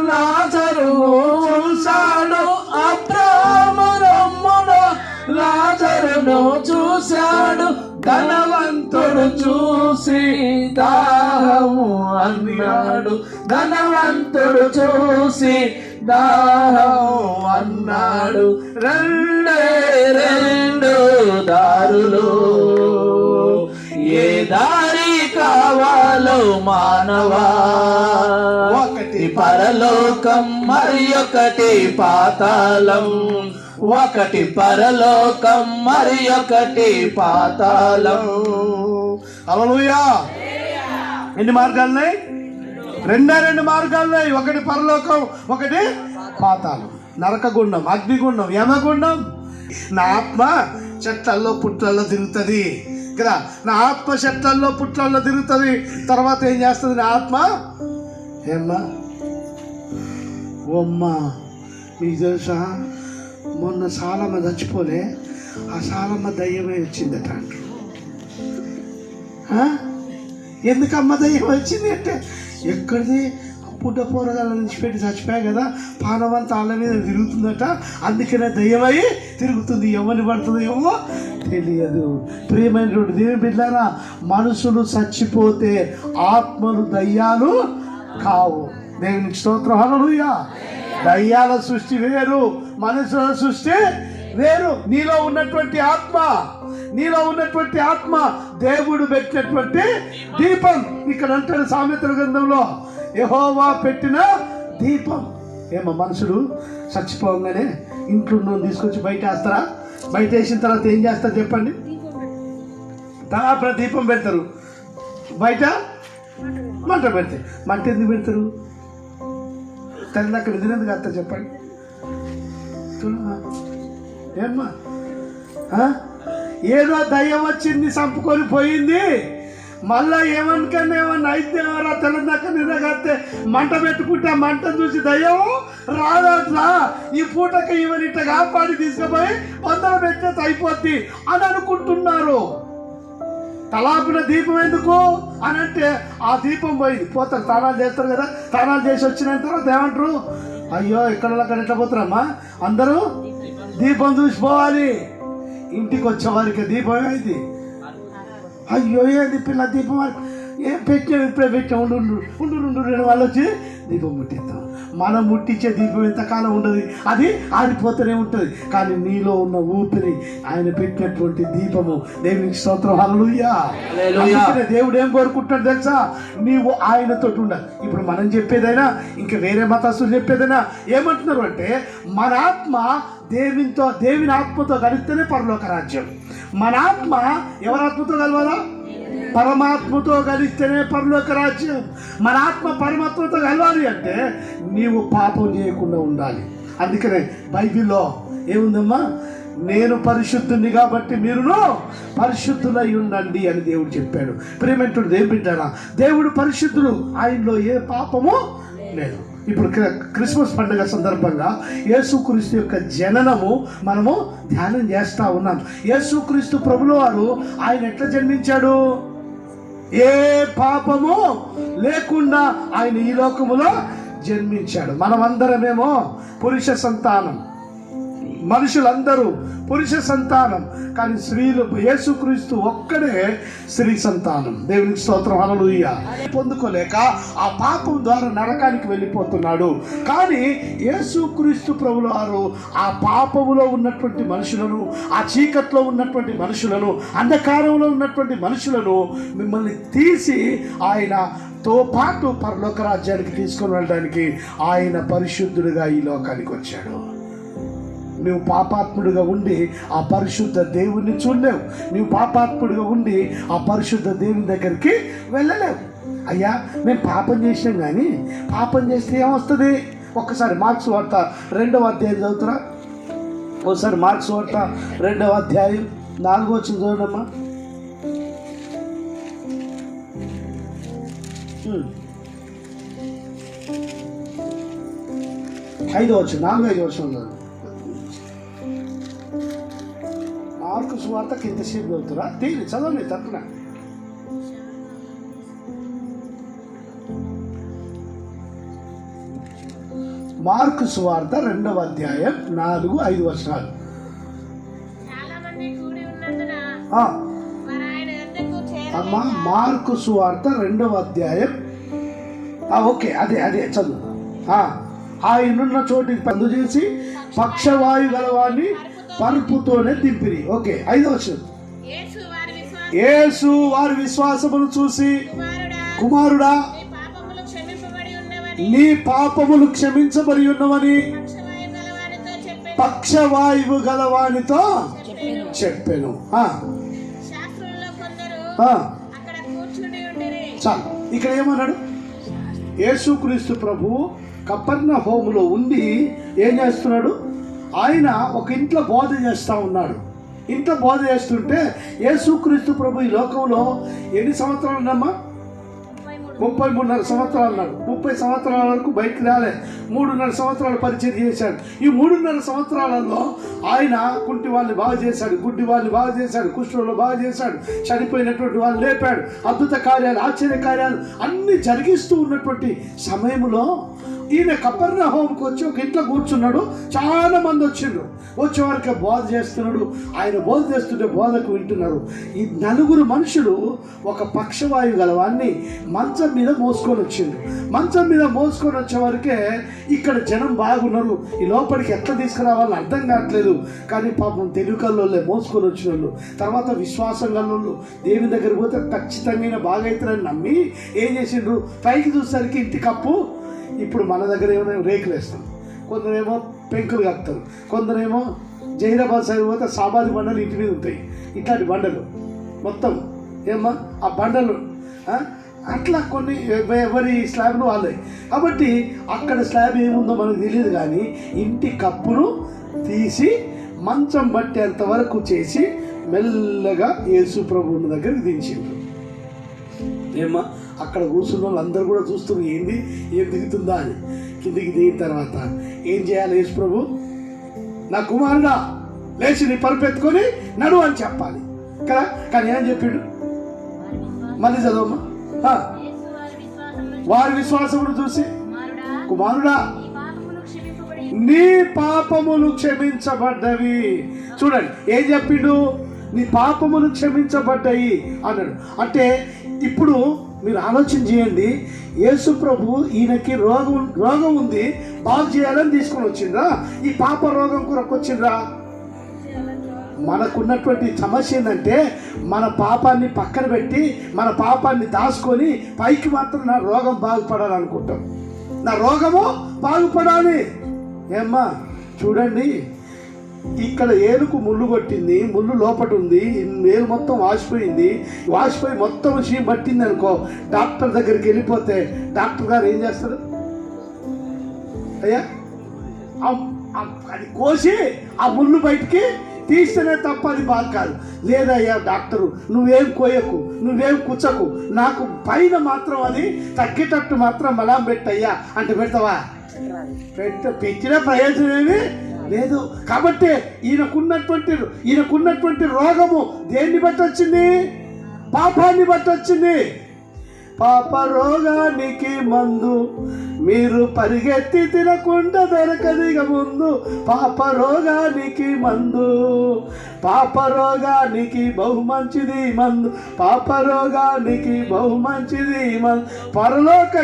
A: లాజరును చూశాడు, అబ్రాహాము రమ్మును లాజరును చూశాడు. ధనవంతుడు చూసి దాహము అన్నాడు, ధనవంతుడు చూసి దాహం అన్నాడు. రెండే రెండు దారులు, ఏ దారి కావాలో మానవా? ఒకటి పరలోకం, మరి ఒకటి పాతాళం. ఒకటి పరలోకం, మరి ఒకటి పాతాళం. హల్లెలూయా. ఎన్ని మార్గాలున్నాయి? రెండు మార్గాలున్నాయి. ఒకటి పరలోకం, ఒకటి పాతాళం. నరకగుండం, అగ్నిగుండం, యమగుండం. నా ఆత్మ చెట్లల్లో పుట్లల్లో తిరుగుతుంది కదా. నా ఆత్మ చెట్లల్లో పుట్లల్లో తిరుగుతుంది. తర్వాత ఏం చేస్తుంది నా ఆత్మ? ఏమ్మా ఓమ్మా, మీకు తెలుసా మొన్న సాలమ్మ చచ్చిపోలే, ఆ సాలమ్మ దయ్యమే వచ్చిందట అంటారు. ఎందుకమ్మ దయ్యం వచ్చింది అంటే, ఎక్కడిది పుట్ట పోరగాల నుంచి పెట్టి చచ్చిపోయాయి కదా, పానవంతా వాళ్ళ మీద తిరుగుతుందట, అందుకనే దయ్యమై తిరుగుతుంది. ఎవరిని పడుతుందో ఏమో తెలియదు. ప్రియమైనటువంటి దేవుని బిడ్డలారా, మనుషులు చచ్చిపోతే ఆత్మలు దయ్యాలు కావు. దేవునికి స్తోత్రం. హల్లెలూయా. దయ్యాల సృష్టి వేరు, మనుషుల సృష్టి వేరు. నీలో ఉన్నటువంటి ఆత్మ దేవుడు పెట్టినటువంటి దీపం. ఇక్కడ అంటాడు సామెతల గ్రంథంలో, యెహోవా పెట్టిన దీపం. ఏమో మనుషులు చచ్చిపోగానే ఇంట్లో నూనె తీసుకొచ్చి బయట వేస్తారా? బయట వేసిన తర్వాత ఏం చేస్తారు చెప్పండి? తలాపన దీపం పెడతారు, బయట మంట పెడతారు. మంట ఎందుకు పెడతారు? తల్లి అక్కడ తినేందుకు వస్తా చెప్పండి. ఏమ్మా, ఏదో దయ్యం వచ్చింది, చంపుకొని పోయింది, మళ్ళా ఏమన్నా అయితే ఎవరా తెల్లదాకా నిరగస్తే మంట పెట్టుకుంటే మంటను చూసి దయ్యం రాదట్లా, ఈ పూటకి ఈవెన్ ఇట్లా కాపాడి తీసుకుపోయి వందలు పెట్టేది అయిపోద్ది అని అనుకుంటున్నారు. తలాపిన దీపం ఎందుకు అని అంటే, ఆ దీపం పోయింది. పోతారు, స్నానాలు చేస్తారు కదా, స్నానాలు చేసి వచ్చిన తర్వాత ఏమంటారు? అయ్యో ఇక్కడ ఎట్లా పోతారమ్మా, అందరూ దీపం చూసిపోవాలి. ఇంటికి వచ్చేవారికి దీపం అయింది. అయ్యో ఏది పిల్ల దీపం ఏం పెట్టాం, ఇప్పుడే పెట్టాం, ఉండు వాళ్ళు వచ్చి దీపం ముట్టిస్తాం. మనం ముట్టించే దీపం ఎంతకాలం ఉండదు, అది ఆరిపోతూనే ఉంటుంది. కానీ నీలో ఉన్న ఊపిరి ఆయన పెట్టినటువంటి దీపము. దేవునికి స్తోత్రం. హల్లెలూయా. దేవుడు ఏం కోరుకుంటున్నాడు తెలుసా? నీవు ఆయనతో ఉండాలి. ఇప్పుడు మనం చెప్పేదైనా ఇంకా వేరే మతస్థులు చెప్పేదైనా ఏమంటున్నారు అంటే, మన ఆత్మ దేవుని ఆత్మతో కలిస్తేనే పరలోక రాజ్యం. మన ఆత్మ ఎవరి ఆత్మతో కలవాలా? పరమాత్మతో కలిస్తేనే పరలోక రాజ్యం. మన ఆత్మ పరమాత్మతో కలవాలి అంటే నీవు పాపం చేయకుండా ఉండాలి. అందుకనే బైబిల్లో ఏముందమ్మా? నేను పరిశుద్ధుని కాబట్టి మీరును పరిశుద్ధులై ఉండండి అని దేవుడు చెప్పాడు. ప్రేమేంటుడు దేవుడు బిడ్డారా, దేవుడు పరిశుద్ధుడు, ఆయనలో ఏ పాపము లేదు. ఇప్పుడు క్రిస్మస్ పండుగ సందర్భంగా యేసుక్రీస్తు యొక్క జననము మనము ధ్యానం చేస్తూ ఉన్నాం. యేసుక్రీస్తు ప్రభుల వారు ఆయన ఎట్లా జన్మించాడు? ఏ పాపము లేకుండా ఆయన ఈ లోకములో జన్మించాడు. మనమందరమేమో పురుష సంతానం, మనుషులందరూ పురుష సంతానం, కానీ స్త్రీలు యేసుక్రీస్తు ఒక్కడే స్త్రీ సంతానం. దేవునికి స్తోత్రం. హల్లెలూయా. పొందుకోలేక ఆ పాపం ద్వారా నరకానికి వెళ్ళిపోతున్నాడు. కానీ యేసుక్రీస్తు ప్రభుల వారు ఆ పాపములో ఉన్నటువంటి మనుషులను, ఆ చీకట్లో ఉన్నటువంటి మనుషులను, అంధకారంలో ఉన్నటువంటి మనుషులను మిమ్మల్ని తీసి ఆయనతో పాటు పరలోక రాజ్యానికి తీసుకొని వెళ్ళడానికి ఆయన పరిశుద్ధుడిగా ఈ లోకానికి వచ్చాడు. నువ్వు పాపాత్ముడిగా ఉండి ఆ పరిశుద్ధ దేవుణ్ణి చూడలేవు. నువ్వు పాపాత్ముడిగా ఉండి ఆ పరిశుద్ధ దేవుని దగ్గరికి వెళ్ళలేవు. అయ్యా మేము పాపం చేసినాం, కానీ పాపం చేస్తే ఏమొస్తుంది? ఒక్కసారి మార్క్స్ వార్త 2వ అధ్యాయం చదువుతురా. ఒకసారి మార్క్స్ వార్త 2వ అధ్యాయం 4వ వచనం చదవడమ్మా. 5వ వచనం, 4-5 వచనం చదువు. మార్కు సువార్త ఎంతసేపు చదువుతురా? తీరి చదవండి తప్పున. మార్కు సువార్త 2వ అధ్యాయం 4-5 వచనాలు. అమ్మా మార్కు సువార్త 2వ అధ్యాయం, ఓకే అదే చదువు. ఆయనున్న చోటికి పందు చేసి పక్షవాయు గలవాన్ని పరుపుతోనే దింపిరి. ఓకే 5వ వచనం. యేసు వారి విశ్వాసమును చూసి, కుమారుడా నీ పాపములు క్షమించబడి ఉన్నవని పక్షవాయువు గలవానితో చెప్పెను. చాలు. ఇక్కడ ఏమన్నాడు? యేసుక్రీస్తు ప్రభువు కపెర్నహూములో ఉండి ఏం చేస్తున్నాడు? ఆయన ఒక ఇంట్లో బోధ చేస్తూ ఉన్నాడు. ఇంట్లో బోధ చేస్తుంటే యేసుక్రీస్తు ప్రభు ఈ లోకంలో ఎన్ని సంవత్సరాలు ఉన్నామా? 33.5 సంవత్సరాలు ఉన్నాడు. 30 సంవత్సరాల వరకు బయటికి రాలే. 3.5 సంవత్సరాలు పరిచయం చేశాడు. ఈ 3.5 సంవత్సరాలలో ఆయన కుంటి వాళ్ళని బాగు చేశాడు, గుడ్డి వాళ్ళని బాగు చేశాడు, కుష్ఠులను బాగు చేశాడు, చనిపోయినటువంటి వాళ్ళని లేపాడు. అద్భుత కార్యాలు, ఆశ్చర్య కార్యాలు అన్ని జరిగిస్తూ ఉన్నటువంటి సమయంలో ఈయన కపెర్నహూముకు వచ్చి ఒక ఇంట్లో కూర్చున్నాడు. చాలా మంది వచ్చిండ్రు. వచ్చేవారికి బోధ చేస్తున్నాడు. ఆయన బోధ చేస్తుంటే బోధకు వింటున్నారు. ఈ 4 మనుషులు ఒక పక్షవాయువు గలవాన్ని మంచం మీద మోసుకొని వచ్చిండ్రు. మంచం మీద మోసుకొని వచ్చేవారికే ఇక్కడ జనం బాగున్నారు. ఈ లోపలికి ఎట్లా తీసుకురావాలని అర్థం కావట్లేదు. కానీ పాపం తెలుగుకల్లోళ్ళే మోసుకొని వచ్చిన వాళ్ళు, తర్వాత విశ్వాసం గల్లోళ్ళు దేవుని దగ్గర పోతే ఖచ్చితంగా బాగైతారని నమ్మి ఏం చేసిండ్రు, పైకి చూసేసరికి ఇంటి కప్పు. ఇప్పుడు మన దగ్గర ఏమైనా రేకులు వేస్తాం, కొందరేమో పెంకులు కప్తారు, కొందరేమో జహీరాబాద్ సైడ్ పోతే సాబాది బండలు ఇంటి మీద ఉంటాయి. ఇట్లాంటి బండలు మొత్తం ఏమో ఆ బండలు అట్లా కొన్ని ఎవరి స్లాబ్లు వాళ్ళే. కాబట్టి అక్కడ స్లాబ్ ఏముందో మనకు తెలియదు, కానీ ఇంటి కప్పును తీసి మంచం పట్టేంత వరకు చేసి మెల్లగా యేసు ప్రభువుని దగ్గరికి దించిండ్రు. ఏమా అక్కడ కూర్చున్న వాళ్ళందరూ కూడా చూస్తున్నారు, ఏంది ఏం దిగుతుందా అని. కిందికి దిగిన తర్వాత ఏం చేయాలి, యేసు ప్రభు నా కుమారుడా లేచి నీ పరుపెత్తుకొని నడు అని చెప్పాలి కదా. కానీ ఏం చెప్పిండు, మళ్ళీ చదవమ్మా. వారి విశ్వాసమును చూసి కుమారుడా నీ పాపములు క్షమించబడ్డవి. చూడండి ఏం చెప్పిండు, నీ పాపములు క్షమించబడ్డాయి అన్నాడు. అంటే ఇప్పుడు మీరు ఆలోచన చేయండి, యేసు ప్రభు ఈయనకి రోగం ఉంది, బాగు చేయాలని తీసుకొని వచ్చిండ్రా, ఈ పాప రోగం కొరకు వచ్చిండ్రా? మనకున్నటువంటి సమస్య ఏంటంటే మన పాపాన్ని పక్కన పెట్టి మన పాపాన్ని దాచుకొని పైకి మాత్రం నా రోగం బాగుపడాలనుకుంటాం. నా రోగము బాగుపడాలి. ఏమ్మా చూడండి, ఇక్కడ ఏలుకు ముళ్ళు కొట్టింది, ముళ్ళు లోపట ఉంది, ఏలు మొత్తం వాసిపోయింది, వాసిపోయి మొత్తం చీమ పట్టింది అనుకో, డాక్టర్ దగ్గరికి వెళ్ళిపోతే డాక్టర్ గారు ఏం చేస్తారు, అయ్యా అది కోసి ఆ ముళ్ళు బయటికి తీస్తేనే తప్ప అది బాగా కాదు. లేదయ్యా డాక్టరు నువ్వేం కోయకు, నువ్వేం కుచ్చకు, నాకు పైన మాత్రం అది తగ్గేటట్టు మాత్రం మలాం పెట్టయ్యా అంటే పెడతావా? పెట్టిన ప్రయోజనం ఏమి లేదు. కాబట్టి ఈయనకున్నటువంటి రోగము దేన్ని బట్టి వచ్చింది, పాపాన్ని బట్టి వచ్చింది. పాప రోగానికి మందు మీరు పరిగెత్తి తినకుండా దొరకదిగా ముందు. పాప రోగానికి మందు, పాప రోగానికి బహు మంచిది మందు, పాప రోగానికి బహు మంచిది మందు, పరలోక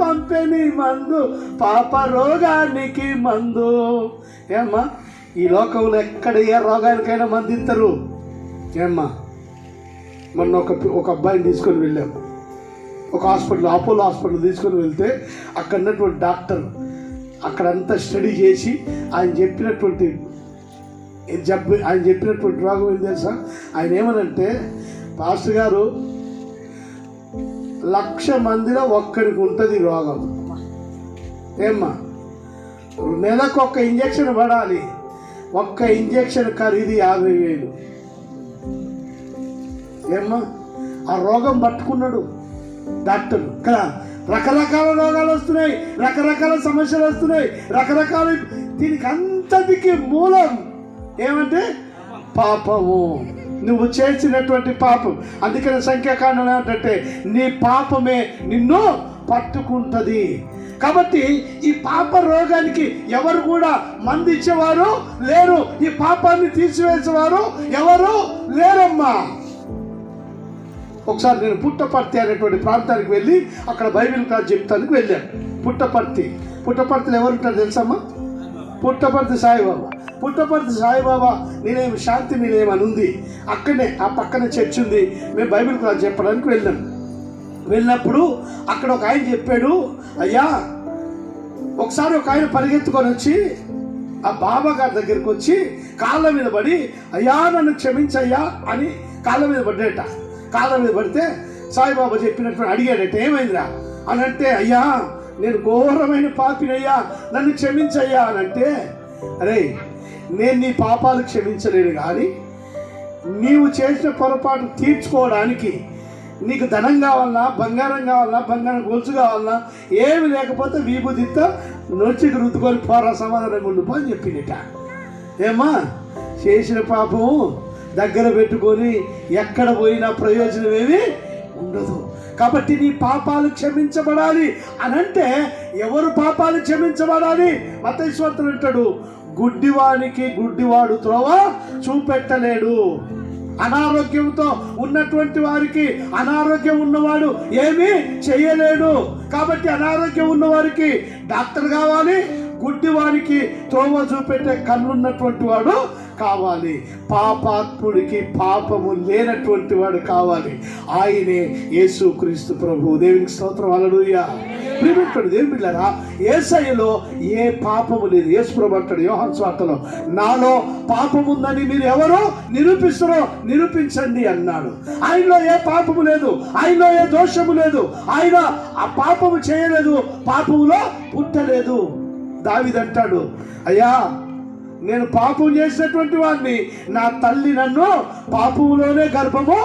A: పంపెని మందు, పాప రోగానికి మందు. ఏమ్మా ఈ లోకంలో ఎక్కడ ఏ రోగానికైనా మంది ఇస్తారు. ఏమ్మా మొన్న ఒక అబ్బాయిని తీసుకొని వెళ్ళాము, ఒక హాస్పిటల్, అపోలో హాస్పిటల్ తీసుకొని వెళ్తే అక్కడ ఉన్నటువంటి డాక్టర్ అక్కడంతా స్టడీ చేసి ఆయన చెప్పినటువంటి రోగం ఏం తెలుసా? ఆయన ఏమనంటే, పాస్టర్ గారు 1,00,000 మందిలో ఒక్కడికి ఉంటుంది రోగం. ఏమ్మా నెలకు ఒక్క ఇంజక్షన్ పడాలి, ఒక్క ఇంజక్షన్ ఖరీదు 50,000. ఏమ్మా ఆ రోగం పట్టుకున్నాడు డాక్టర్ కదా. రకరకాల రోగాలు వస్తున్నాయి, రకరకాల సమస్యలు వస్తున్నాయి, రకరకాల. దీనికి అంతటికి మూలం ఏమంటే పాపము, నువ్వు చేసినటువంటి పాపం. అందుకని సంఖ్యాకాండం ఏంటంటే నీ పాపమే నిన్ను పట్టుకుంటుంది. కాబట్టి ఈ పాప రోగానికి ఎవరు కూడా మందు ఇచ్చేవారు లేరు, ఈ పాపాన్ని తీసివేసేవారు ఎవరు లేరమ్మా. ఒకసారి నేను పుట్టపర్తి అనేటువంటి ప్రాంతానికి వెళ్ళి అక్కడ బైబిల్ క్లాస్ చెప్తానికి వెళ్ళాను. పుట్టపర్తిలో ఎవరుంటారు తెలుసమ్మా? పుట్టపర్తి సాయిబాబా. పుట్టపర్తి సాయిబాబా నేనేమి శాంతి నేనేమని ఉంది, అక్కడనే ఆ పక్కనే చర్చ్ ఉంది. మేము బైబిల్ క్లాస్ చెప్పడానికి వెళ్ళినప్పుడు అక్కడ ఒక ఆయన చెప్పాడు, అయ్యా ఒకసారి ఒక ఆయన పరిగెత్తుకొని వచ్చి ఆ బాబా గారి దగ్గరికి వచ్చి కాళ్ళ మీద పడి, అయ్యా నన్ను క్షమించయ్యా అని కాళ్ళ మీద పడ్డేట. కాళ్ళ మీద పడితే సాయిబాబా చెప్పినట్టు అడిగాడట, ఏమైందిరా అని అంటే, అయ్యా నేను ఘోరమైన పాపినయ్యా నన్ను క్షమించయ్యా అని అంటే, అరే నేను నీ పాపాలు క్షమించలేను, కానీ నీవు చేసిన పొరపాటు తీర్చుకోవడానికి నీకు ధనం కావాలన్నా, బంగారం కావాలన్నా, బంగారం గొలుసు కావాలన్నా, ఏమి లేకపోతే విభూతితో నొచ్చికి రుద్దుకొని పోరా, సమాధానంగా ఉండిపో అని చెప్పిందిట. ఏమా చేసిన పాపము దగ్గర పెట్టుకొని ఎక్కడ పోయినా ప్రయోజనం ఏమీ ఉండదు. కాబట్టి నీ పాపాలు క్షమించబడాలి అనంటే ఎవరు పాపాలు క్షమించబడాలి? మత్తయి సువార్తలో అంటాడు, గుడ్డివానికి గుడ్డివాడు త్రోవ చూపెట్టలేడు. అనారోగ్యంతో ఉన్నటువంటి వారికి అనారోగ్యం ఉన్నవాడు ఏమీ చేయలేడు. కాబట్టి అనారోగ్యం ఉన్నవారికి డాక్టర్ కావాలి, గుడ్డివారికి త్రోవ చూపెట్టే కన్నున్నటువంటి వాడు కావాలి. పాపాత్ముడికి పాపము లేనటువంటి వాడు కావాలి. ఆయనే యేసుక్రీస్తు ప్రభు. దేవునికి స్తోత్రం. హల్లెలూయా. ప్రియమైన దేవుని బిడ్డలారా, యేసయ్యలో ఏ పాపము లేదు. యేసు ప్రభు అంటాడు యోహాను సువార్తలో, నాలో పాపం ఉందని మీరు ఎవరు నిరూపిస్తారో నిరూపించండి అన్నాడు. ఆయనలో ఏ పాపము లేదు, ఆయనలో ఏ దోషము లేదు, ఆయన ఆ పాపము చేయలేదు, పాపములో పుట్టలేదు. దావీదంటాడు, అయ్యా నేను పాపం చేసినటువంటి వాడిని, నా తల్లి నన్ను పాపములోనే గర్భము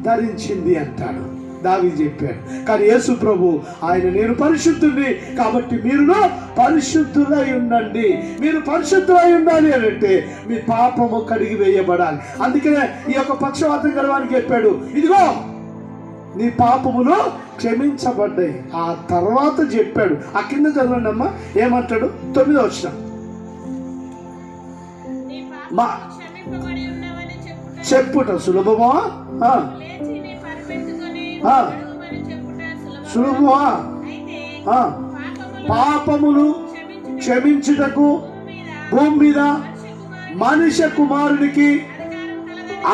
A: ధరించింది అంటాడు. దావీదు చెప్పాడు. కానీ యేసు ప్రభు ఆయన నేను పరిశుద్ధుడిని కాబట్టి మీరు పరిశుద్ధులై ఉండండి. మీరు పరిశుద్ధులై ఉండాలి అని అంటే మీ పాపము కడిగి వేయబడాలి. అందుకనే ఈ యొక్క పక్షవాతం గలవానికి చెప్పాడు, ఇదిగో నీ పాపములు క్షమించబడ్డాయి. ఆ తర్వాత చెప్పాడు, ఆ కింద చదవండి అమ్మా, ఏమంటాడు? 9వ వచనం, చెప్పుట సులభమా? సులభమా? పాపములు క్షమించుటకు భూమి మీద మనుష్య కుమారునికి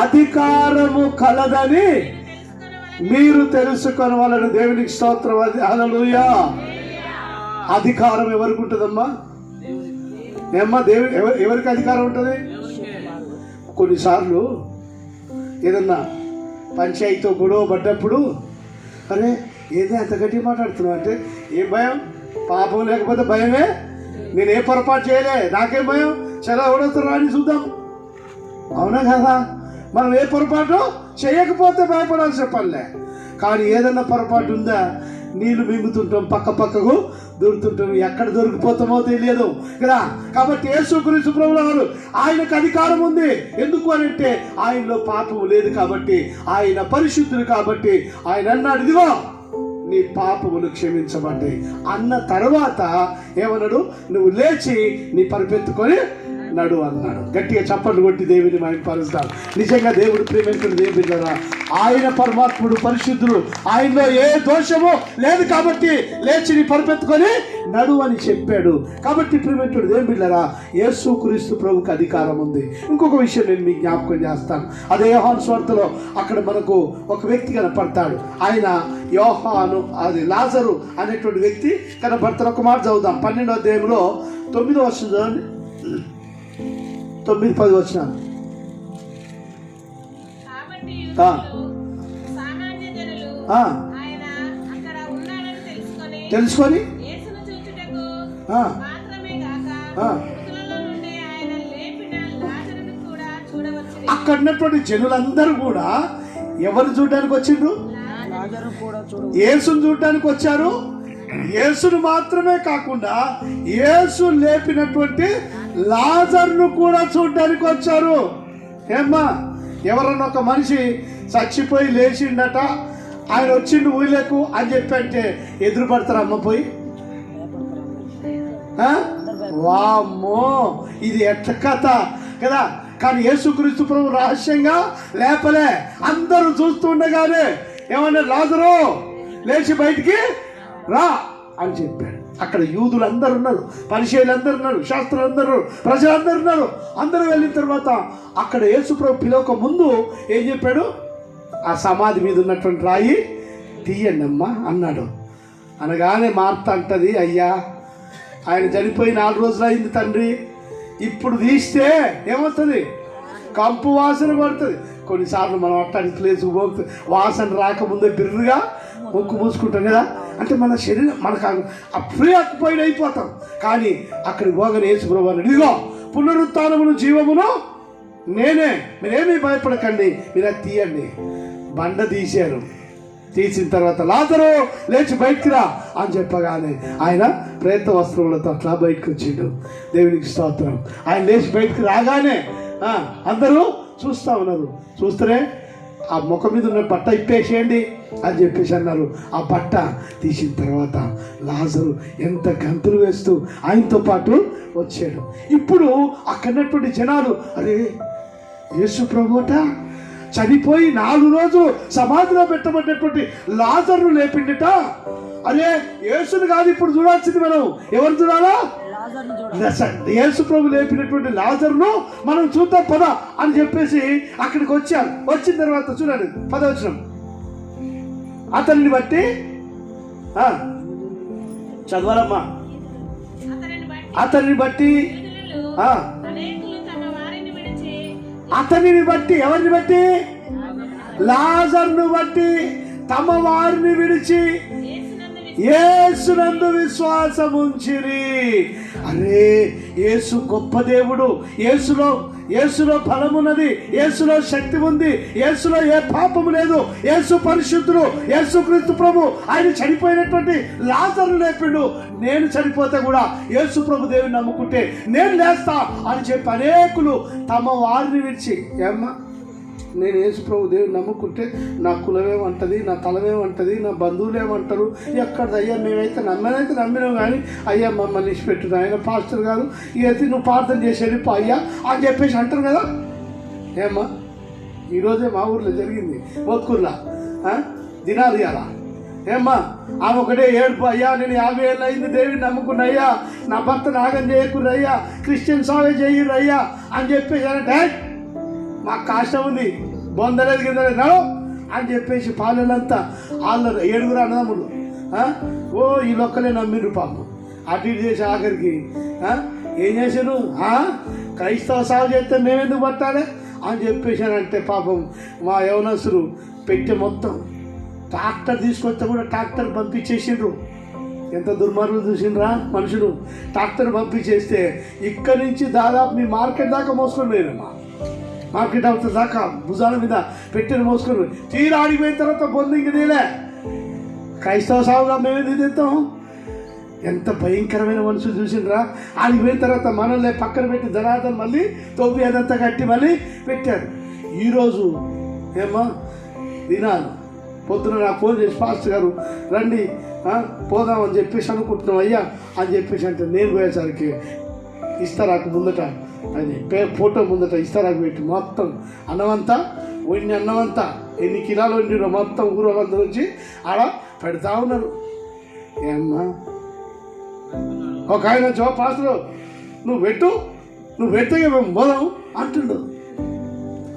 A: అధికారము కలదని మీరు తెలుసుకొనవలెను. దేవునికి స్తోత్రం. హల్లెలూయా. అధికారం ఎవరికి ఉంటుందమ్మా? ఏమ్మా ఎవరికి అధికారం ఉంటుంది? కొన్నిసార్లు ఏదన్నా పంచాయతీతో గొడవ పడ్డప్పుడు, అరే ఏదే అంత గట్టి మాట్లాడుతున్నావు అంటే, ఏం భయం? పాపం లేకపోతే భయమే. నేను ఏ పొరపాటు చేయలే, నాకేం భయం? చాలా ఎవడొస్తారు రాని చూద్దాం. అవునా కదా? మనం ఏ పొరపాటు చేయకపోతే భయపడాల్సిన పనిలే. కానీ ఏదన్నా పొరపాటు ఉందా, నీళ్లు మింగుతుంటాం, పక్కకు దొరుకుతుంటాం, ఎక్కడ దొరికిపోతామో తెలియదు కదా. కాబట్టి యేసుక్రీస్తు ప్రభువు ఆయనకు అధికారం ఉంది. ఎందుకు అని అంటే ఆయనలో పాపము లేదు కాబట్టి, ఆయన పరిశుద్ధుడు కాబట్టి ఆయన అన్నాడు, ఇదిగో నీ పాపములు క్షమించబడ్డాయి అన్న తర్వాత ఏమన్నాడు? నువ్వు లేచి నీ పరిపెత్తుకొని నడు అన్నాడు. గట్టిగా చప్పట్లు కొట్టి దేవుని మహిమపరుస్తాడు. నిజంగా దేవుడు ప్రేమించుడు దేవుడు కదా. ఆయన పరమాత్ముడు, పరిశుద్ధుడు, ఆయనలో ఏ దోషము లేదు కాబట్టి లేచి నీ పరిపెత్తుకొని నడు అని చెప్పాడు. కాబట్టి ప్రేమించుడు దేవుని బిడ్డలారా, యేసుక్రీస్తు ప్రభువుకి అధికారం ఉంది. ఇంకొక విషయం నేను మీకు జ్ఞాపకం చేస్తాను. అదే యోహాను సువార్తలో అక్కడ మనకు ఒక వ్యక్తి కనపడతాడు. ఆయన యోహాను, అది లాజరు అనేటువంటి వ్యక్తి కనపడతాడు. ఒక మాట చదువుదాం. 12వ అధ్యాయంలో 9వ వచనం, 9-10 వచనాలు. తెలుసుకొని అక్కడ ఉన్నటువంటి జనులందరూ కూడా ఎవరు చూడడానికి వచ్చిండ్రు? యేసును చూడడానికి వచ్చారు. యేసును మాత్రమే కాకుండా యేసు లేపినటువంటి లాజరును కూడా చూడడానికి వచ్చారు. ఏమ్మా, ఎవరన్నా ఒక మనిషి చచ్చిపోయి లేచిండట, ఆయన వచ్చిండు ఊళ్ళకు అని చెప్పంటే ఎదురు పడతారు అమ్మ పోయి? వామ్మో, ఇది ఎట్ల కథ కదా. కానీ యేసుక్రీస్తు ప్రభు రహస్యంగా లేపలే. అందరూ చూస్తుండగానే ఏమన్నా, లాజరు లేచి బయటికి రా అని చెప్పాడు. అక్కడ యూదులు అందరు ఉన్నారు, పరిచయులు అందరు ఉన్నారు, శాస్త్రులు అందరు ఉన్నారు, ప్రజలందరూ ఉన్నారు. అందరూ వెళ్ళిన తర్వాత అక్కడ యేసుప్రభు పిలవక ముందు ఏం చెప్పాడు? ఆ సమాధి మీద ఉన్నటువంటి రాయి తీయండి అమ్మా అన్నాడు. అనగానే మార్త అంటది, అయ్యా ఆయన చనిపోయి 4 రోజులు అయింది తండ్రి, ఇప్పుడు తీస్తే ఏమవుతుంది? కంపు వాసన పడుతుంది. కొన్నిసార్లు మనం అట్టానికి ప్లేస్ వాసన రాకముందే బిర్రుగా ముక్కు మూసుకుంటాం కదా. అంటే మన శరీరం మనకు ఫ్రీ ఆక్యుపైడ్ అయిపోతాం. కానీ అక్కడికి పోగానే యేసు ప్రభువు అన్నాడు, ఇదిగో పునరుత్థానమును జీవమును నేనే, మీరేమీ భయపడకండి, మీరు అది తీయండి. బండ తీశారు. తీసిన తర్వాత లాజరు లేచి బయటికి రా అని చెప్పగానే ఆయన ప్రేత వస్త్రములతో అట్లా బయటకు వచ్చిండు. దేవునికి స్తోత్రం. ఆయన లేచి బయటికి రాగానే అందరూ చూస్తూ ఉన్నారు. చూస్తేనే ఆ ముఖం మీద ఉన్న బట్ట ఇప్పేసేయండి అని చెప్పేసి అన్నారు. ఆ బట్ట తీసిన తర్వాత లాజరు ఎంత గంతులు వేస్తూ ఆయనతో పాటు వచ్చాడు. ఇప్పుడు అక్కడటువంటి జనాలు, అరే యేసు ప్రభుట చనిపోయి 4 రోజులు సమాధిలో పెట్టబడినటువంటి లాజరును లేపిండట. అరే యేసుని కాదు ఇప్పుడు చూడాల్సింది, మనం ఎవరు చూడాలా? యేసు ప్రభు లేపినటువంటి లాజరును మనం చూద్దాం పద అని చెప్పేసి అక్కడికి వచ్చారు. వచ్చిన తర్వాత చూడండి 10వ వచనం. అతనిని బట్టి చదవాలమ్మా. అతనిని బట్టి అతనిని బట్టి ఎవరిని బట్టి? లాజరును బట్టి తమ వారిని విడిచి యేసునందు విశ్వాసముంచిరి. అరే యేసు గొప్ప దేవుడు. యేసులో ఫలమున్నది, యేసులో శక్తి ఉంది, యేసులో ఏ పాపము లేదు, యేసు పరిశుద్ధుడు, యేసు క్రీస్తు ప్రభు. ఆయన చనిపోయినటువంటి లాజరును లేపిండు. నేను చనిపోతే కూడా యేసు ప్రభు దేవుని నమ్ముకుంటే నేను లేస్తా అని చెప్పి అనేకులు తమ వారిని విడిచి, ఏమ్మా నేను యేసు ప్రభు దేవుని నమ్ముకుంటే నా కులమేమంటది, నా తలమేమంటది, నా బంధువులు ఏమంటారు, ఎక్కడది అయ్యా మేమైతే నమ్మినాం కానీ అయ్యా మమ్మల్ని ఇచ్చిపెట్టిన ఆయన పాస్టర్ గారు అయితే నువ్వు ప్రార్థన చేసేది అయ్యా అని చెప్పేసి అంటారు కదా. ఏమ్మా ఈరోజే మా ఊర్లో జరిగింది, మోత్కూర్లా దినాలు ఇవ్వాలా. ఏమ్మా ఆమె ఒకటే ఏడుపు, అయ్యా నేను 50 ఏళ్ళు అయింది దేవుని నమ్ముకున్నా అయ్యా, నా భర్త నాగం చేయకుర్రు అయ్యా, క్రిస్టియన్ సాగే చేయరు అయ్యా అని చెప్పేసి అంటే మాకు కష్టం ఉంది, బొందలేదు కింద అని చెప్పేసి పాలెలంతా వాళ్ళ 7 అన్నదమ్ములు ఈ లొక్కలే నమ్మిరు పాపం. అటు ఇటు చేసి ఆఖరికి ఏం చేశాను, క్రైస్తవ సాగు చేస్తే మేమెందుకు పట్టాలి అని చెప్పేసానంటే పాపం మా యవనస్తులు పెట్టే మొత్తం ట్రాక్టర్ తీసుకొస్తే కూడా ట్రాక్టర్ పంపించేసిండ్రు. ఎంత దుర్మార్గులు చూసిండ్రా మనుషులు. ట్రాక్టర్ పంపించేస్తే ఇక్కడి నుంచి దాదాపు మీ మార్కెట్ దాకా మోసుకొని పోయినమ్మా. మార్కెట్ అవుతుంది దాకా భుజాల మీద పెట్టిన మోసుకొని తీరా ఆడిపోయిన తర్వాత బొందు ఇంక తీలే. క్రైస్తవ సాగుగా మేమేది తెస్తాం. ఎంత భయంకరమైన మనుషులు చూసిండ్రా. ఆడిపోయిన తర్వాత మనల్ని పక్కన పెట్టి ధనాథం మళ్ళీ తొవ్వి అదంతా కట్టి మళ్ళీ పెట్టారు. ఈరోజు ఏమో దినాలు పొద్దున నాకు ఫోన్ చేసి పాస్టర్ గారు రండి పోదామని చెప్పేసి అనుకుంటున్నాం అయ్యా అని చెప్పేసి అంటే నేను పోయేసరికి ఇస్తారాకు ముందట అది ఫోటో ముందట ఇస్తారాకు పెట్టి మొత్తం అన్నమంతా వండి అన్నమంతా ఎన్ని కిలోలు వండినో మొత్తం ఊరోళ్ళందరూ వచ్చి ఆడ పెడతా ఉన్నారు. ఏమ్మా ఒక ఆయన జో పాస్టర్ నువ్వు పెడితే మేము పోదాం అంటుండు.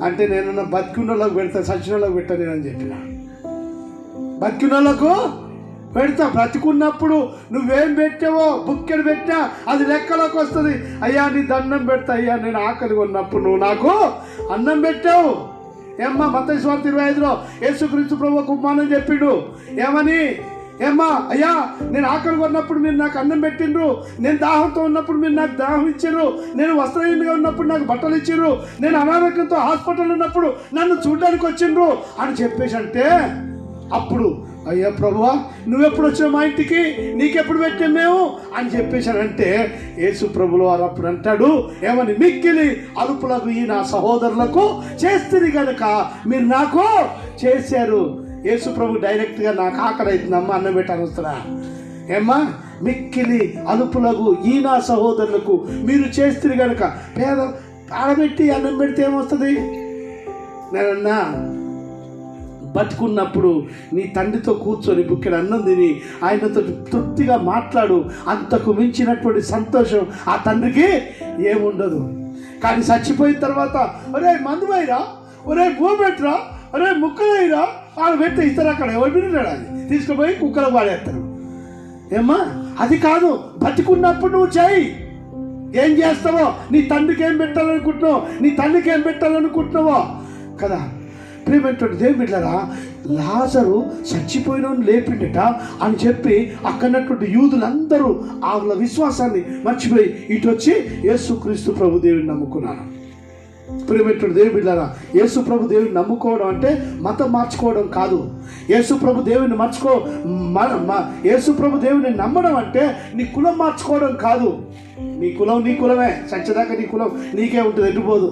A: అంటే నేనన్నా బతికిన వాళ్ళకు పెడతా, చచ్చిన వాళ్ళకు పెట్టా నేనని చెప్పిన. బతికిన వాళ్ళకు పెడతా, బ్రతికున్నప్పుడు నువ్వేం పెట్టావో బుక్కెడు పెట్టా అది లెక్కలోకి వస్తుంది. అయ్యా నీ దండం పెడతా, అయ్యా నేను ఆకలి ఉన్నప్పుడు నువ్వు నాకు అన్నం పెట్టావు. ఏమ్మా మత్తయి సువార్త 25లో యేసుక్రీస్తు ప్రభువు ఉపమానం చెప్పిండు. ఏమని? ఏమ్మా అయ్యా నేను ఆకలి కొన్నప్పుడు మీరు నాకు అన్నం పెట్టిండ్రు, నేను దాహంతో ఉన్నప్పుడు మీరు నాకు దాహం ఇచ్చారు, నేను వస్త్రహీనంగా ఉన్నప్పుడు నాకు బట్టలు ఇచ్చారు, నేను అనారోగ్యంతో హాస్పిటల్ ఉన్నప్పుడు నన్ను చూడడానికి వచ్చిండ్రు అని చెప్పేసి అంటే అప్పుడు అయ్యా ప్రభువా నువ్వెప్పుడు వచ్చావు మా ఇంటికి, నీకెప్పుడు పెట్టాం మేము అని చెప్పేసానంటే యేసు ప్రభులు వారు అప్పుడు అంటాడు ఏమని, మిక్కిలి అదుపులకు ఈ నా సహోదరులకు చేస్తుంది కనుక మీరు నాకు చేశారు. యేసు ప్రభు డైరెక్ట్గా నాకు ఆకలి అవుతుందమ్మా అన్నం పెట్టాను వస్తున్నా. ఏమ్మా మిక్కిలి అదుపులకు ఈ నా సహోదరులకు మీరు చేస్తుంది కనుక పేద ఆడబెట్టి అన్నం పెడితే ఏమొస్తుంది? నేనన్నా బతుకున్నప్పుడు నీ తండ్రితో కూర్చొని బుక్కెడు అన్నం తిని ఆయనతో తృప్తిగా మాట్లాడు, అంతకు మించినటువంటి సంతోషం ఆ తండ్రికి ఏముండదు. కానీ చచ్చిపోయిన తర్వాత ఒరే మందు పోయిరా, ఒరే భూ పెట్టరా, ఒరే ముక్కలైరా వాళ్ళు పెడితే ఇస్తారు. అక్కడ ఎవరు వింటాడు? అది తీసుకుపోయి కుక్కలకు వాడేస్తారు. ఏమ్మా అది కాదు, బతికున్నప్పుడు నువ్వు చేయి. ఏం చేస్తావో, నీ తండ్రికి ఏం పెట్టాలనుకుంటున్నావు, నీ తల్లికి ఏం పెట్టాలనుకుంటున్నావో కదా. ప్రేమేంటంటే దేవుని బిడ్డలారా, లాజరు చచ్చిపోయిన లేపిండట అని చెప్పి అక్కడటువంటి యూదులందరూ వాళ్ళ విశ్వాసాన్ని మర్చిపోయి ఇటు వచ్చి యేసుక్రీస్తు ప్రభు దేవుని నమ్ముకున్నాను. ప్రియమైనటువంటి దేవుని బిడ్డలారా, యేసు ప్రభు దేవుని నమ్ముకోవడం అంటే మతం మార్చుకోవడం కాదు. యేసు ప్రభు దేవుని యేసు ప్రభు దేవుని నమ్మడం అంటే నీ కులం మార్చుకోవడం కాదు. నీ కులం నీ కులమే, చచ్చేదాకా నీ కులం నీకే ఉంటుంది, ఎటుపోదు.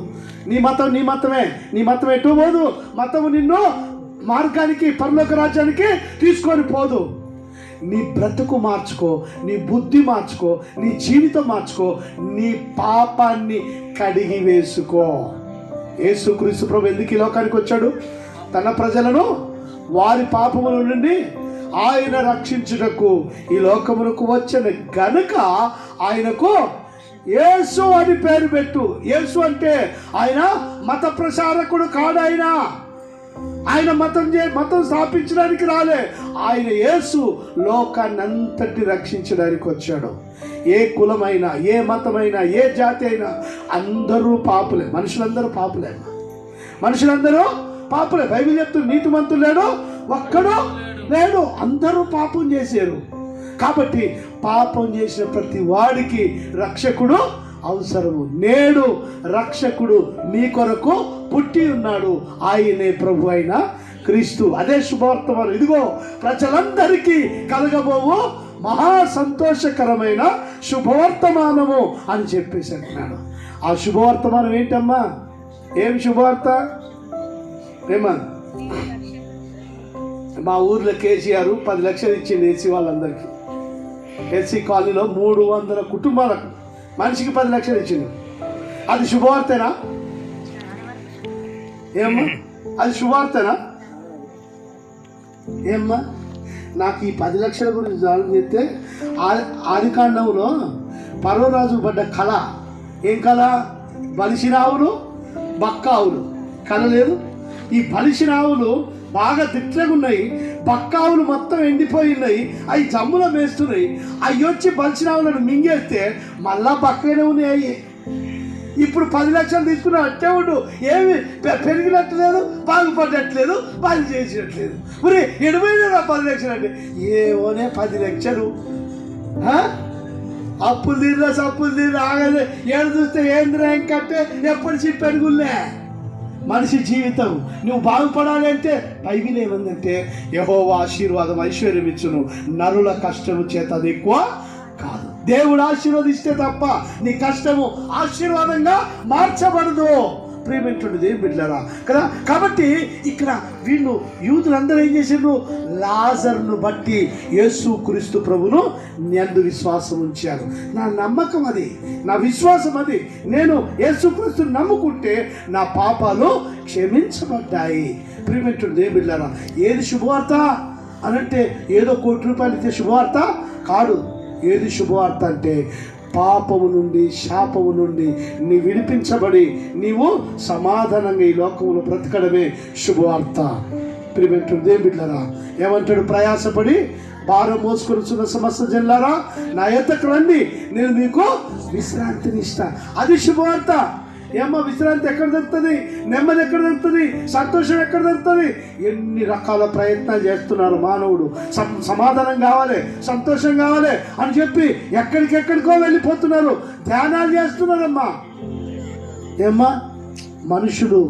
A: నీ మతం నీ మతమే, నీ మతం ఎటుపోదు. మతము నిన్ను మార్గానికి, పరలోక రాజ్యానికి తీసుకొని పోదు. నీ బ్రతుకు మార్చుకో, నీ బుద్ధి మార్చుకో, నీ జీవితం మార్చుకో, నీ పాపాన్ని కడిగి వేసుకో. యేసుక్రీస్తు ప్రభు ఎందుకు ఈ లోకానికి వచ్చాడు? తన ప్రజలను వారి పాపముల నుండి ఆయన రక్షించుటకు ఈ లోకమునకు వచ్చిన గనుక ఆయనకు యేసు అని పేరు పెట్టు. యేసు అంటే ఆయన మత ప్రచారకుడు కాడు. ఆయన మతం స్థాపించడానికి రాలే. ఆయన యేసు లోకాన్నంతటి రక్షించడానికి వచ్చాడు. ఏ కులమైనా, ఏ మతమైనా, ఏ జాతి అయినా అందరూ పాపులే. మనుషులందరూ పాపులే. బైబిల్ చెప్తుంది, నీతిమంతుడు లేడు, ఒక్కడు లేడు, అందరూ పాపం చేశారు. కాబట్టి పాపం చేసిన ప్రతి వాడికి రక్షకుడు అవసరము. నేడు రక్షకుడు మీ కొరకు పుట్టి ఉన్నాడు, ఆయనే ప్రభు అయిన క్రీస్తు. అదే శుభవర్తమానం. ఇదిగో ప్రజలందరికీ కలగబోవు మహా సంతోషకరమైన శుభవర్తమానము అని చెప్పేసి అంటున్నాడు. ఆ శుభవర్తమానం ఏంటమ్మా? ఏం శుభవార్త? ఏమా? మా ఊర్లో కేసీఆర్ 10 లక్షలు ఇచ్చింది ఎస్సీ వాళ్ళందరికీ. ఎస్సీ కాలనీలో 300 కుటుంబాలకు మనిషికి 10 లక్షలు ఇచ్చింది. అది శుభవార్తేనా? ఏమ్మా, అది శుభవార్తేనా? ఏమ్మా, నాకు ఈ 10 లక్షల గురించి జాగ్రత్త చేస్తే ఆదికాండంలో పర్వరాజు పడ్డ కళ. ఏం కళ? బలిసిన ఆవులు, బక్క ఆవులు. కళ లేదు? ఈ బలిసిన ఆవులు బాగా దిట్టగా ఉన్నాయి, బక్క ఆవులు మొత్తం ఎండిపోయి ఉన్నాయి, అవి జమ్ములో మేస్తున్నాయి. అవి వచ్చి బలిసిన ఆవులను మింగేస్తే మళ్ళా బక్కనే ఉన్నాయి. ఇప్పుడు 10 లక్షలు తీసుకున్నా అట్టే ఉండు, ఏమి పెరిగినట్లేదు, బాగుపడట్లేదు, పని చేసినట్లేదు. మరి ఎడిపోయినా 10 లక్షలు అంటే ఏమోనే 10 లక్షలు. అప్పులు తీరా సప్పులు తీరా ఆగలే. ఏడు చూస్తే ఏంద్రా ఇంకంటే ఎప్పటి చెప్పి పెరుగులే. మనిషి జీవితం నువ్వు బాగుపడాలి అంటే బైబిల్ ఏమందంటే యెహోవా ఆశీర్వాదం ఐశ్వర్యం ఇచ్చును, నరుల కష్టము చేత అది ఎక్కువ కాదు. దేవుడు ఆశీర్వదిస్తే తప్ప నీ కష్టము ఆశీర్వాదంగా మార్చబడదు. ప్రేమేంటండి దేవుని బిడ్డలారా కదా. కాబట్టి ఇక్కడ వీళ్ళు యూదులందరూ ఏం చేశారు? లాజరును బట్టి యేసుక్రీస్తు ప్రభును నందు విశ్వాసం ఉంచారు. నా నమ్మకం అది, నా విశ్వాసం అది. నేను యేసుక్రీస్తుని నమ్ముకుంటే నా పాపాలు క్షమించబడ్డాయి. ప్రేమేంటండి దేవుని బిడ్డలారా, ఏది శుభవార్త అనంటే ఏదో ₹1,00,00,000 ఇచ్చే శుభవార్త కాదు. ఏది శుభవార్త అంటే పాపము నుండి, శాపము నుండి నీ విడిపించబడి నీవు సమాధానంగా ఈ లోకంలో బ్రతకడమే శుభవార్త. ప్రియమైనటువంటి దేవుని బిడ్డలారా, ఏమంటాడు? ప్రయాసపడి భారం మోసుకొనిచున్న సమస్త జనులారా నా యొద్దకు రండి, నేను మీకు విశ్రాంతిని ఇస్తా. అది శుభవార్త. ఏమ్మా, విశ్రాంతి ఎక్కడ దొరుకుతుంది? నెమ్మది ఎక్కడ దొరుకుతుంది? సంతోషం ఎక్కడ దొరుకుతుంది? ఎన్ని రకాల ప్రయత్నాలు చేస్తున్నారు మానవుడు. సమాధానం కావాలి, సంతోషం కావాలి అని చెప్పి ఎక్కడికెక్కడికో వెళ్ళిపోతున్నారు, ధ్యానాలు చేస్తున్నారమ్మా. ఏమ్మా, మనుషులు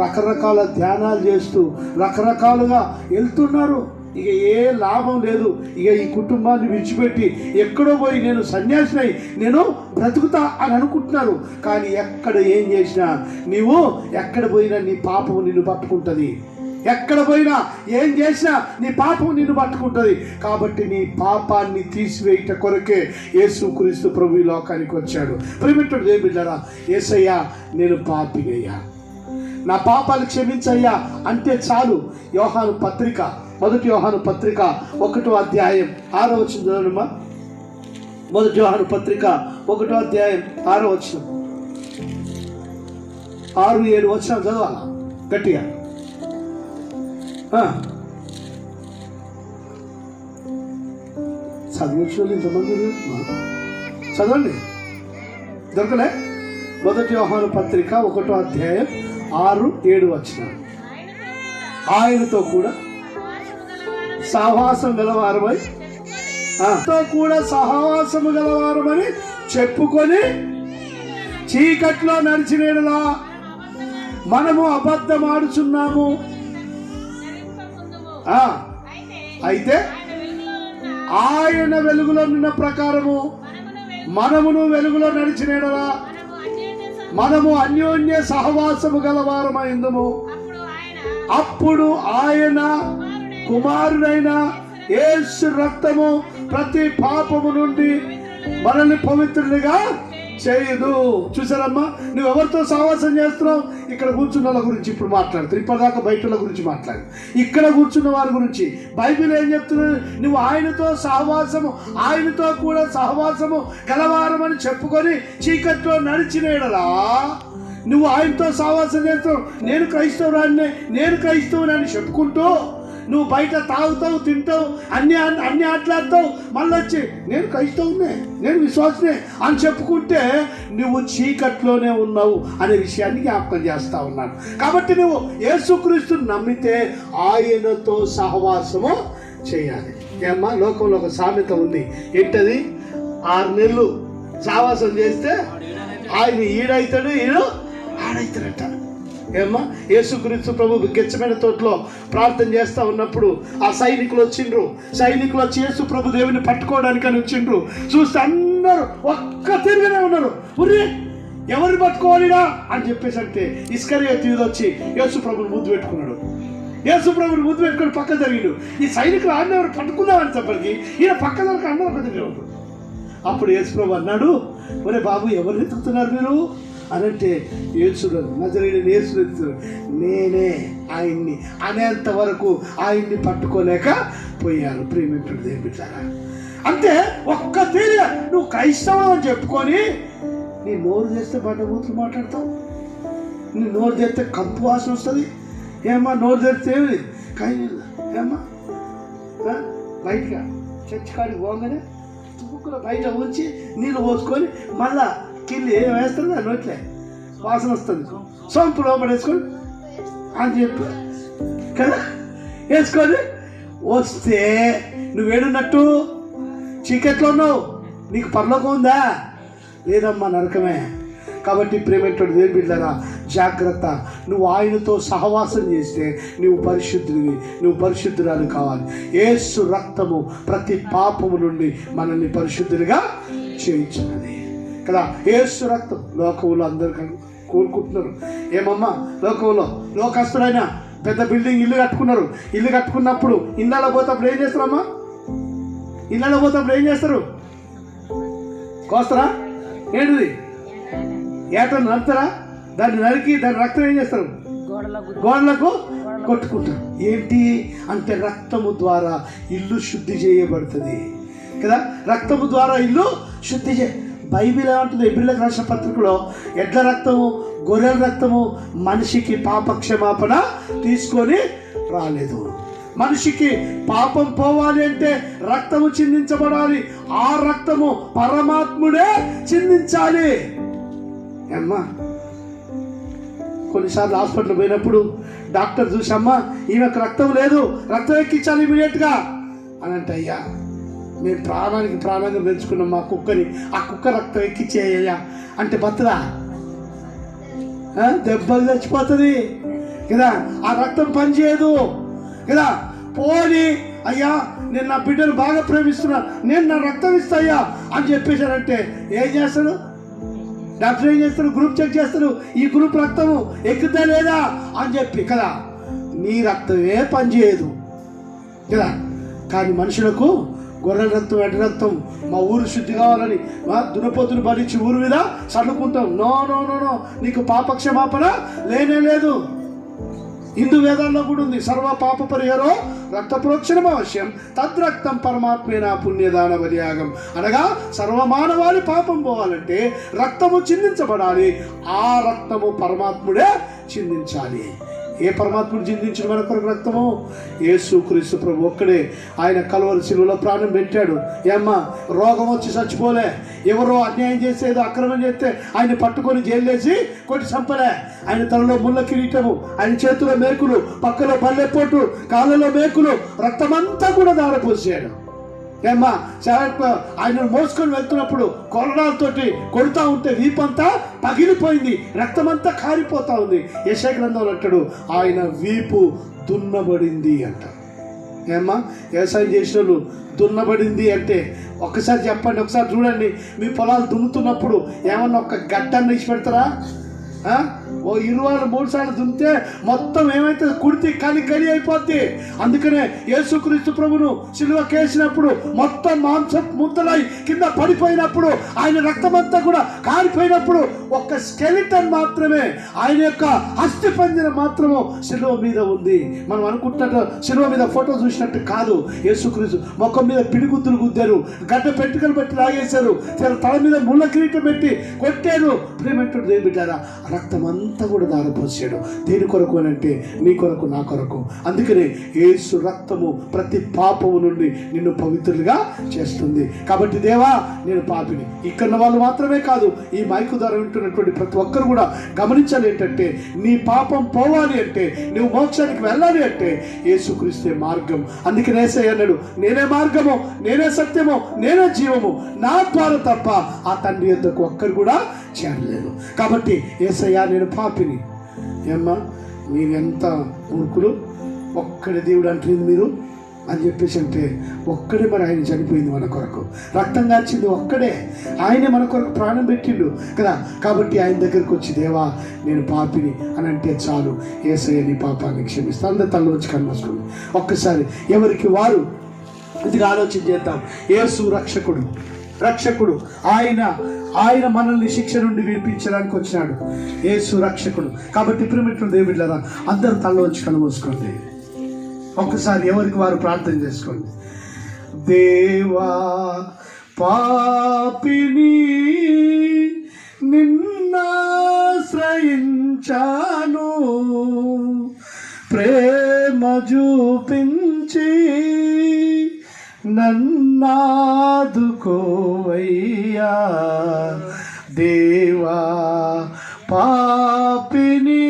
A: రకరకాల ధ్యానాలు చేస్తూ రకరకాలుగా వెళ్తున్నారు. ఇక ఏ లాభం లేదు. ఇక ఈ కుటుంబాన్ని విడిచిపెట్టి ఎక్కడో పోయి నేను సన్యాసినై నేను బ్రతుకుతా అని అనుకుంటున్నారు. కానీ ఎక్కడ ఏం చేసినా, నీవు ఎక్కడ పోయినా నీ పాపము నిన్ను పట్టుకుంటుంది. ఎక్కడ పోయినా ఏం చేసినా నీ పాపం నిన్ను పట్టుకుంటుంది. కాబట్టి నీ పాపాన్ని తీసివేయట కొరకే యేసుక్రీస్తు ప్రభు ఈ లోకానికి వచ్చాడు. ప్రియమైనటువంటి దేవుని బిడ్డలారా, యేసయ్యా నేను పాపినయ్యా, నా పాపాలు క్షమించయ్యా అంటే చాలు. యోహాను పత్రిక, 1 యోహాను పత్రిక 1వ అధ్యాయం 6వ వచనం చదవమ్మా. 1 యోహాను పత్రిక 1వ అధ్యాయం 6వ వచనం, 6-7 వచనాలు చదవాలా గట్టిగా. చదివించిన ఇంతమంది చదవండి, దొరకలే. 1 యోహాను పత్రిక 1వ అధ్యాయం 6-7 వచనాలు. ఆయనతో కూడా సహవాసం గలవారమై సహవాసము గలవారమని చెప్పుకొని చీకట్లో నడిచినలా మనము అబద్ధం ఆడుచున్నాము. అయితే ఆయన వెలుగులో ఉన్న ప్రకారము మనమును వెలుగులో నడిచిన యెడల మనము అన్యోన్య సహవాసము గలవారమైందుము. అప్పుడు ఆయన కుమారుడైన యేసు రక్తము ప్రతి పాపము నుండి మనల్ని పవిత్రులుగా చేయదు. చూసారమ్మా, నువ్వు ఎవరితో సహవాసం చేస్తున్నావు? ఇక్కడ కూర్చున్న వాళ్ళ గురించి ఇప్పుడు మాట్లాడుతావు. ఇప్పటిదాకా బయట గురించి మాట్లాడు. ఇక్కడ కూర్చున్న వారి గురించి బైబిల్ ఏం చెప్తున్నది? నువ్వు ఆయనతో సహవాసము, ఆయనతో కూడా సహవాసము గలవారమని చెప్పుకొని చీకట్లో నడిచిన యెడల నువ్వు ఆయనతో సహవాసం చేస్తావు. నేను క్రైస్తవురాన్ని చెప్పుకుంటూ నువ్వు బయట తాగుతావు, తింటావు, అన్ని ఆటలాడతావు, మళ్ళీ వచ్చి నేను క్రైస్తవునే, నేను విశ్వాసనే అని చెప్పుకుంటే నువ్వు చీకట్లోనే ఉన్నావు అనే విషయాన్ని జ్ఞాపకం చేస్తా ఉన్నాను. కాబట్టి నువ్వు యేసుక్రీస్తుని నమ్మితే ఆయనతో సహవాసము చేయాలి. ఏమ్మా, లోకంలో ఒక సామెత ఉంది. ఏంటది? 6 నెలలు సహవాసం చేస్తే ఆయన ఈడైతాడు, ఈడు ఆడైతాడట. ఏమ్మా, యేసుక్రీస్తు ప్రభు గెత్సేమనే తోటలో ప్రార్థన చేస్తూ ఉన్నప్పుడు ఆ సైనికులు వచ్చి యేసు ప్రభు దేవుని పట్టుకోవడానికి అని వచ్చిండ్రు. చూస్తే అందరూ ఒక్క తిరిగినే ఉన్నారు. ఉర్రే, ఎవరిని పట్టుకోవాలిరా అని చెప్పేసి అంటే ఇస్కరియోతు యూదా వచ్చి యేసు ప్రభుని ముద్దు పెట్టుకున్నాడు. యేసు ప్రభుని ముద్దు పెట్టుకుని పక్క జరిగిండు. ఈ సైనికులు ఆయన ఎవరు పట్టుకున్నామని చెప్పడానికి ఈయన పక్క దగ్గర అందరూ ఒక దగ్గర ఉంటారు. అప్పుడు యేసు ప్రభు అన్నాడు, ఒరే బాబు, ఎవరిని ఎత్తుతున్నారు మీరు అనంటే యేసుడు నజరేయుడైన యేసుడు నేనే ఆయన్ని అనేంత వరకు ఆయన్ని పట్టుకోలేకపోయారు. ప్రియమిత్రుడు దేవుడారా, అంటే ఒక్క తీరి నువ్వు క్రైస్తవం అని చెప్పుకొని నీ నోరు చేస్తే బండబూతులు మాట్లాడతావు. నీ నోరు చేస్తే కంపు వాసన వస్తుంది. ఏమ్మా, నోరు తెరిస్తే ఏమ్మా బయటగా చర్చి కాడికి పోగానే తుక్కులో బయట ఉంచి నీళ్ళు పోసుకొని మళ్ళా కిల్లి ఏం వేస్తారు కదా, నోట్లే వాసన వస్తుంది. సోంపు లోపల వేసుకొని అని చెప్పి కదా వేసుకొని వస్తే నువ్వేడున్నట్టు చీకట్లో ఉన్నావు. నీకు పరలోకం ఉందా? లేదమ్మా, నరకమే. కాబట్టి ప్రేమేంటోడు దేవుని బిడ్డలారా, జాగ్రత్త. నువ్వు ఆయనతో సహవాసం చేస్తే నువ్వు పరిశుద్ధుడివి, నువ్వు పరిశుద్ధురాలు కావాలి. యేసు రక్తము ప్రతి పాపము నుండి మనల్ని పరిశుద్ధులుగా చేయించినది కదా. యేసు రక్తం లోకంలో అందరికీ కోరుకుంటున్నారు. ఏమమ్మా, లోకస్తులైన పెద్ద బిల్డింగ్ ఇల్లు కట్టుకున్నారు. ఇల్లు కట్టుకున్నప్పుడు ఇళ్ళలో పోతప్పుడు ఏం చేస్తారమ్మా? ఇళ్ళలో పోతప్పుడు ఏం చేస్తారు? కోస్తారా? ఏంటిది? ఏటను నరుతారా? దాన్ని నరికి దాని రక్తం ఏం చేస్తారు? గోడలకు కొట్టుకుంటారు. ఏంటి అంటే రక్తము ద్వారా ఇల్లు శుద్ధి చేయబడుతుంది కదా. రక్తము ద్వారా ఇల్లు శుద్ధి బైబిల్ ఏమంటుంది? ఎబ్రిలకు రాసిన పత్రికలో ఎడ్ల రక్తము, గొర్రెల రక్తము మనిషికి పాప క్షమాపణ తీసుకొని రాలేదు. మనిషికి పాపం పోవాలి అంటే రక్తము చిందించబడాలి. ఆ రక్తము పరమాత్ముడే చిందించాలి. అమ్మా, కొన్నిసార్లు హాస్పిటల్ పోయినప్పుడు డాక్టర్ చూసమ్మా ఈమెకు రక్తం లేదు, రక్తం ఎక్కించాలి ఇమీడియట్గా అని అంటే, అయ్యా మేము ప్రాణంగా పెంచుకున్నాం మా కుక్కని, ఆ కుక్క రక్తం ఎక్కించేయ్యా అంటే బతురా? దెబ్బలు చచ్చిపోతుంది కదా. ఆ రక్తం పనిచేయదు కదా. పోని అయ్యా నేను నా బిడ్డను బాగా ప్రేమిస్తున్నా, నేను నా రక్తం ఇస్తాయ్యా అని చెప్పేశారంటే ఏం చేస్తాడు డాక్టర్? ఏం చేస్తారు? గ్రూప్ చెక్ చేస్తారు. ఈ గ్రూప్ రక్తము ఎక్కుతా లేదా అని చెప్పి కదా. నీ రక్తమే పనిచేయదు కదా. కానీ మనుషులకు గొర్రెల రక్తం, ఎడ్ల రక్తం, మా ఊరు శుద్ధి కావాలని దునపోతులు భరించి ఊరు మీద చల్లుకుంటాం. నో నో నో నో, నీకు పాపక్షమాపణ లేనే లేదు. హిందూ వేదాల్లో కూడా ఉంది, సర్వ పాప పరిహారో రక్త ప్రోక్షణం అవశ్యం, తద్రక్తం పరమాత్మేనా పుణ్యదాన బలియాగం. అనగా సర్వమానవాళి పాపం పోవాలంటే రక్తము చిందించబడాలి. ఆ రక్తము పరమాత్ముడే చిందించాలి. ఏ పరమాత్ముడు చిందించిన మన కొరకు రక్తము? యేసుక్రీస్తు ప్రభు ఒక్కడే. ఆయన కల్వరి శిలువలో ప్రాణం పెట్టాడు. ఏమ్మా, రోగం వచ్చి చచ్చిపోలే. ఎవరో అన్యాయం చేసేదో అక్రమం చేస్తే ఆయన పట్టుకొని జైలేసి కొట్టి చంపలే. ఆయన తలలో ముళ్ళ కిరీటము, ఆయన చేతిలో మేకులు, పక్కలో పల్లెపోటు, కాళ్ళలో మేకులు, రక్తమంతా కూడా దారపోసాడు. ఏమ్మా ఆయన మోసుకొని వెళ్తున్నప్పుడు కొరడాలతోటి కొడుతూ ఉంటే వీపంతా పగిలిపోయింది, రక్తమంతా కారిపోతా ఉంది. యెషయా గ్రంథంలో అంటాడు ఆయన వీపు దున్నబడింది అంట. ఏమ్మా వ్యవసాయం చేసిన వాళ్ళు దున్నబడింది అంటే ఒక్కసారి చెప్పండి, ఒకసారి చూడండి. మీ పొలాలు దున్నుతున్నప్పుడు ఏమన్నా ఒక గడ్డన్న ఇచ్చి పెడతారా? ఓ 23 సార్లు దున్నితే మొత్తం ఏమైతే కుడితి కడి అయిపోద్ది. అందుకనే యేసుక్రీస్తు ప్రభును సిలువకి వేసినప్పుడు మొత్తం మాంసం ముద్దలై కింద పడిపోయినప్పుడు, ఆయన రక్తమంతా కూడా కారిపోయినప్పుడు ఒక్క స్కెలిటన్ మాత్రమే, ఆయన యొక్క అస్థి పంజరం మాత్రము సిలువ మీద ఉంది. మనం అనుకుంటున్నట్టు సిలువ మీద ఫోటో చూసినట్టు కాదు. యేసుక్రీస్తు ముఖం మీద పిడిగుద్దులు గుద్దారు, గడ్డ పెట్టుకలు పెట్టి లాగేశారు, తల మీద ముళ్ళ కిరీటం పెట్టి కొట్టారు. ప్రేమంటుడు దేవుని బిడ్డారా, రక్తం అంతా కూడా దారపోసాడు. దేని కొరకు అని అంటే నీ కొరకు, నా కొరకు. అందుకనే యేసు రక్తము ప్రతి పాపము నుండి నిన్ను పవిత్రులుగా చేస్తుంది. కాబట్టి దేవా నేను పాపిని, ఇక్కడ వాళ్ళు మాత్రమే కాదు, ఈ మైకు ద్వారా వింటున్నటువంటి ప్రతి ఒక్కరు కూడా గమనించాలి ఏంటంటే, నీ పాపం పోవాలి అంటే, నువ్వు మోక్షానికి వెళ్ళాలి అంటే యేసుక్రీస్తే మార్గం. అందుకనే యేసయ్య అన్నాడు, నేనే మార్గము, నేనే సత్యము, నేనే జీవము, నా ద్వారా తప్ప ఆ తండ్రి యొద్దకు ఒక్కరు కూడా చేరలేదు. కాబట్టి యేసయ్య నేను పాపిని. ఏమ్మా మీరెంత మూర్ఖులు, ఒక్కడే దేవుడు అంటుంది మీరు అని చెప్పేసి అంటే, ఒక్కడే మరి ఆయన చనిపోయింది మన కొరకు, రక్తం కాచింది ఒక్కడే, ఆయనే మన కొరకు ప్రాణం పెట్టిండు కదా. కాబట్టి ఆయన దగ్గరికి వచ్చి దేవా నేను పాపిని అని అంటే చాలు, యేసయ్య నీ పాపాన్ని క్షమిస్తా. అందరి తల వచ్చి కనిపిస్తుంది. ఒక్కసారి ఎవరికి వారు ఇది ఆలోచన చేద్దాం. యేసు రక్షకుడు ఆయన మనల్ని శిక్ష నుండి విడిపించడానికి వచ్చినాడు. యేసు రక్షకుడు. కాబట్టి ప్రియమైన దేవుని బిడ్డలారా, అందరూ తలలోంచి కనుమూసుకోండి. ఒక్కసారి ఎవరికి వారు ప్రార్థన చేసుకోండి. దేవా పాపిని నిన్నాశ్రయించాను, ప్రేమ చూపించి నన్నాదుకోవయ్యా. దేవా పాపిని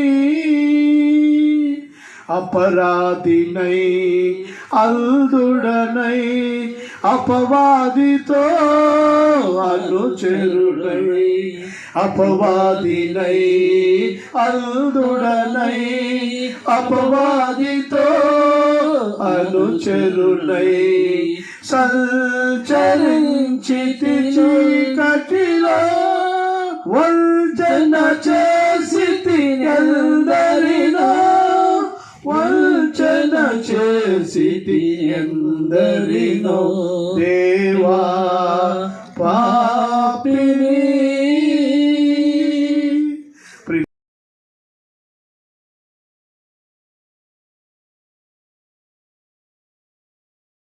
A: అపరాధినై అల్దుడనై అపవాదితో అనుచరుడై, అపవాదినై అల్దుడనై అపవాదితో అనుచరుడై సంచరించితి చీకటిలో, వంచన చేసితి ఎందరినో, వంచన చేసితి ఎందరినో. దేవా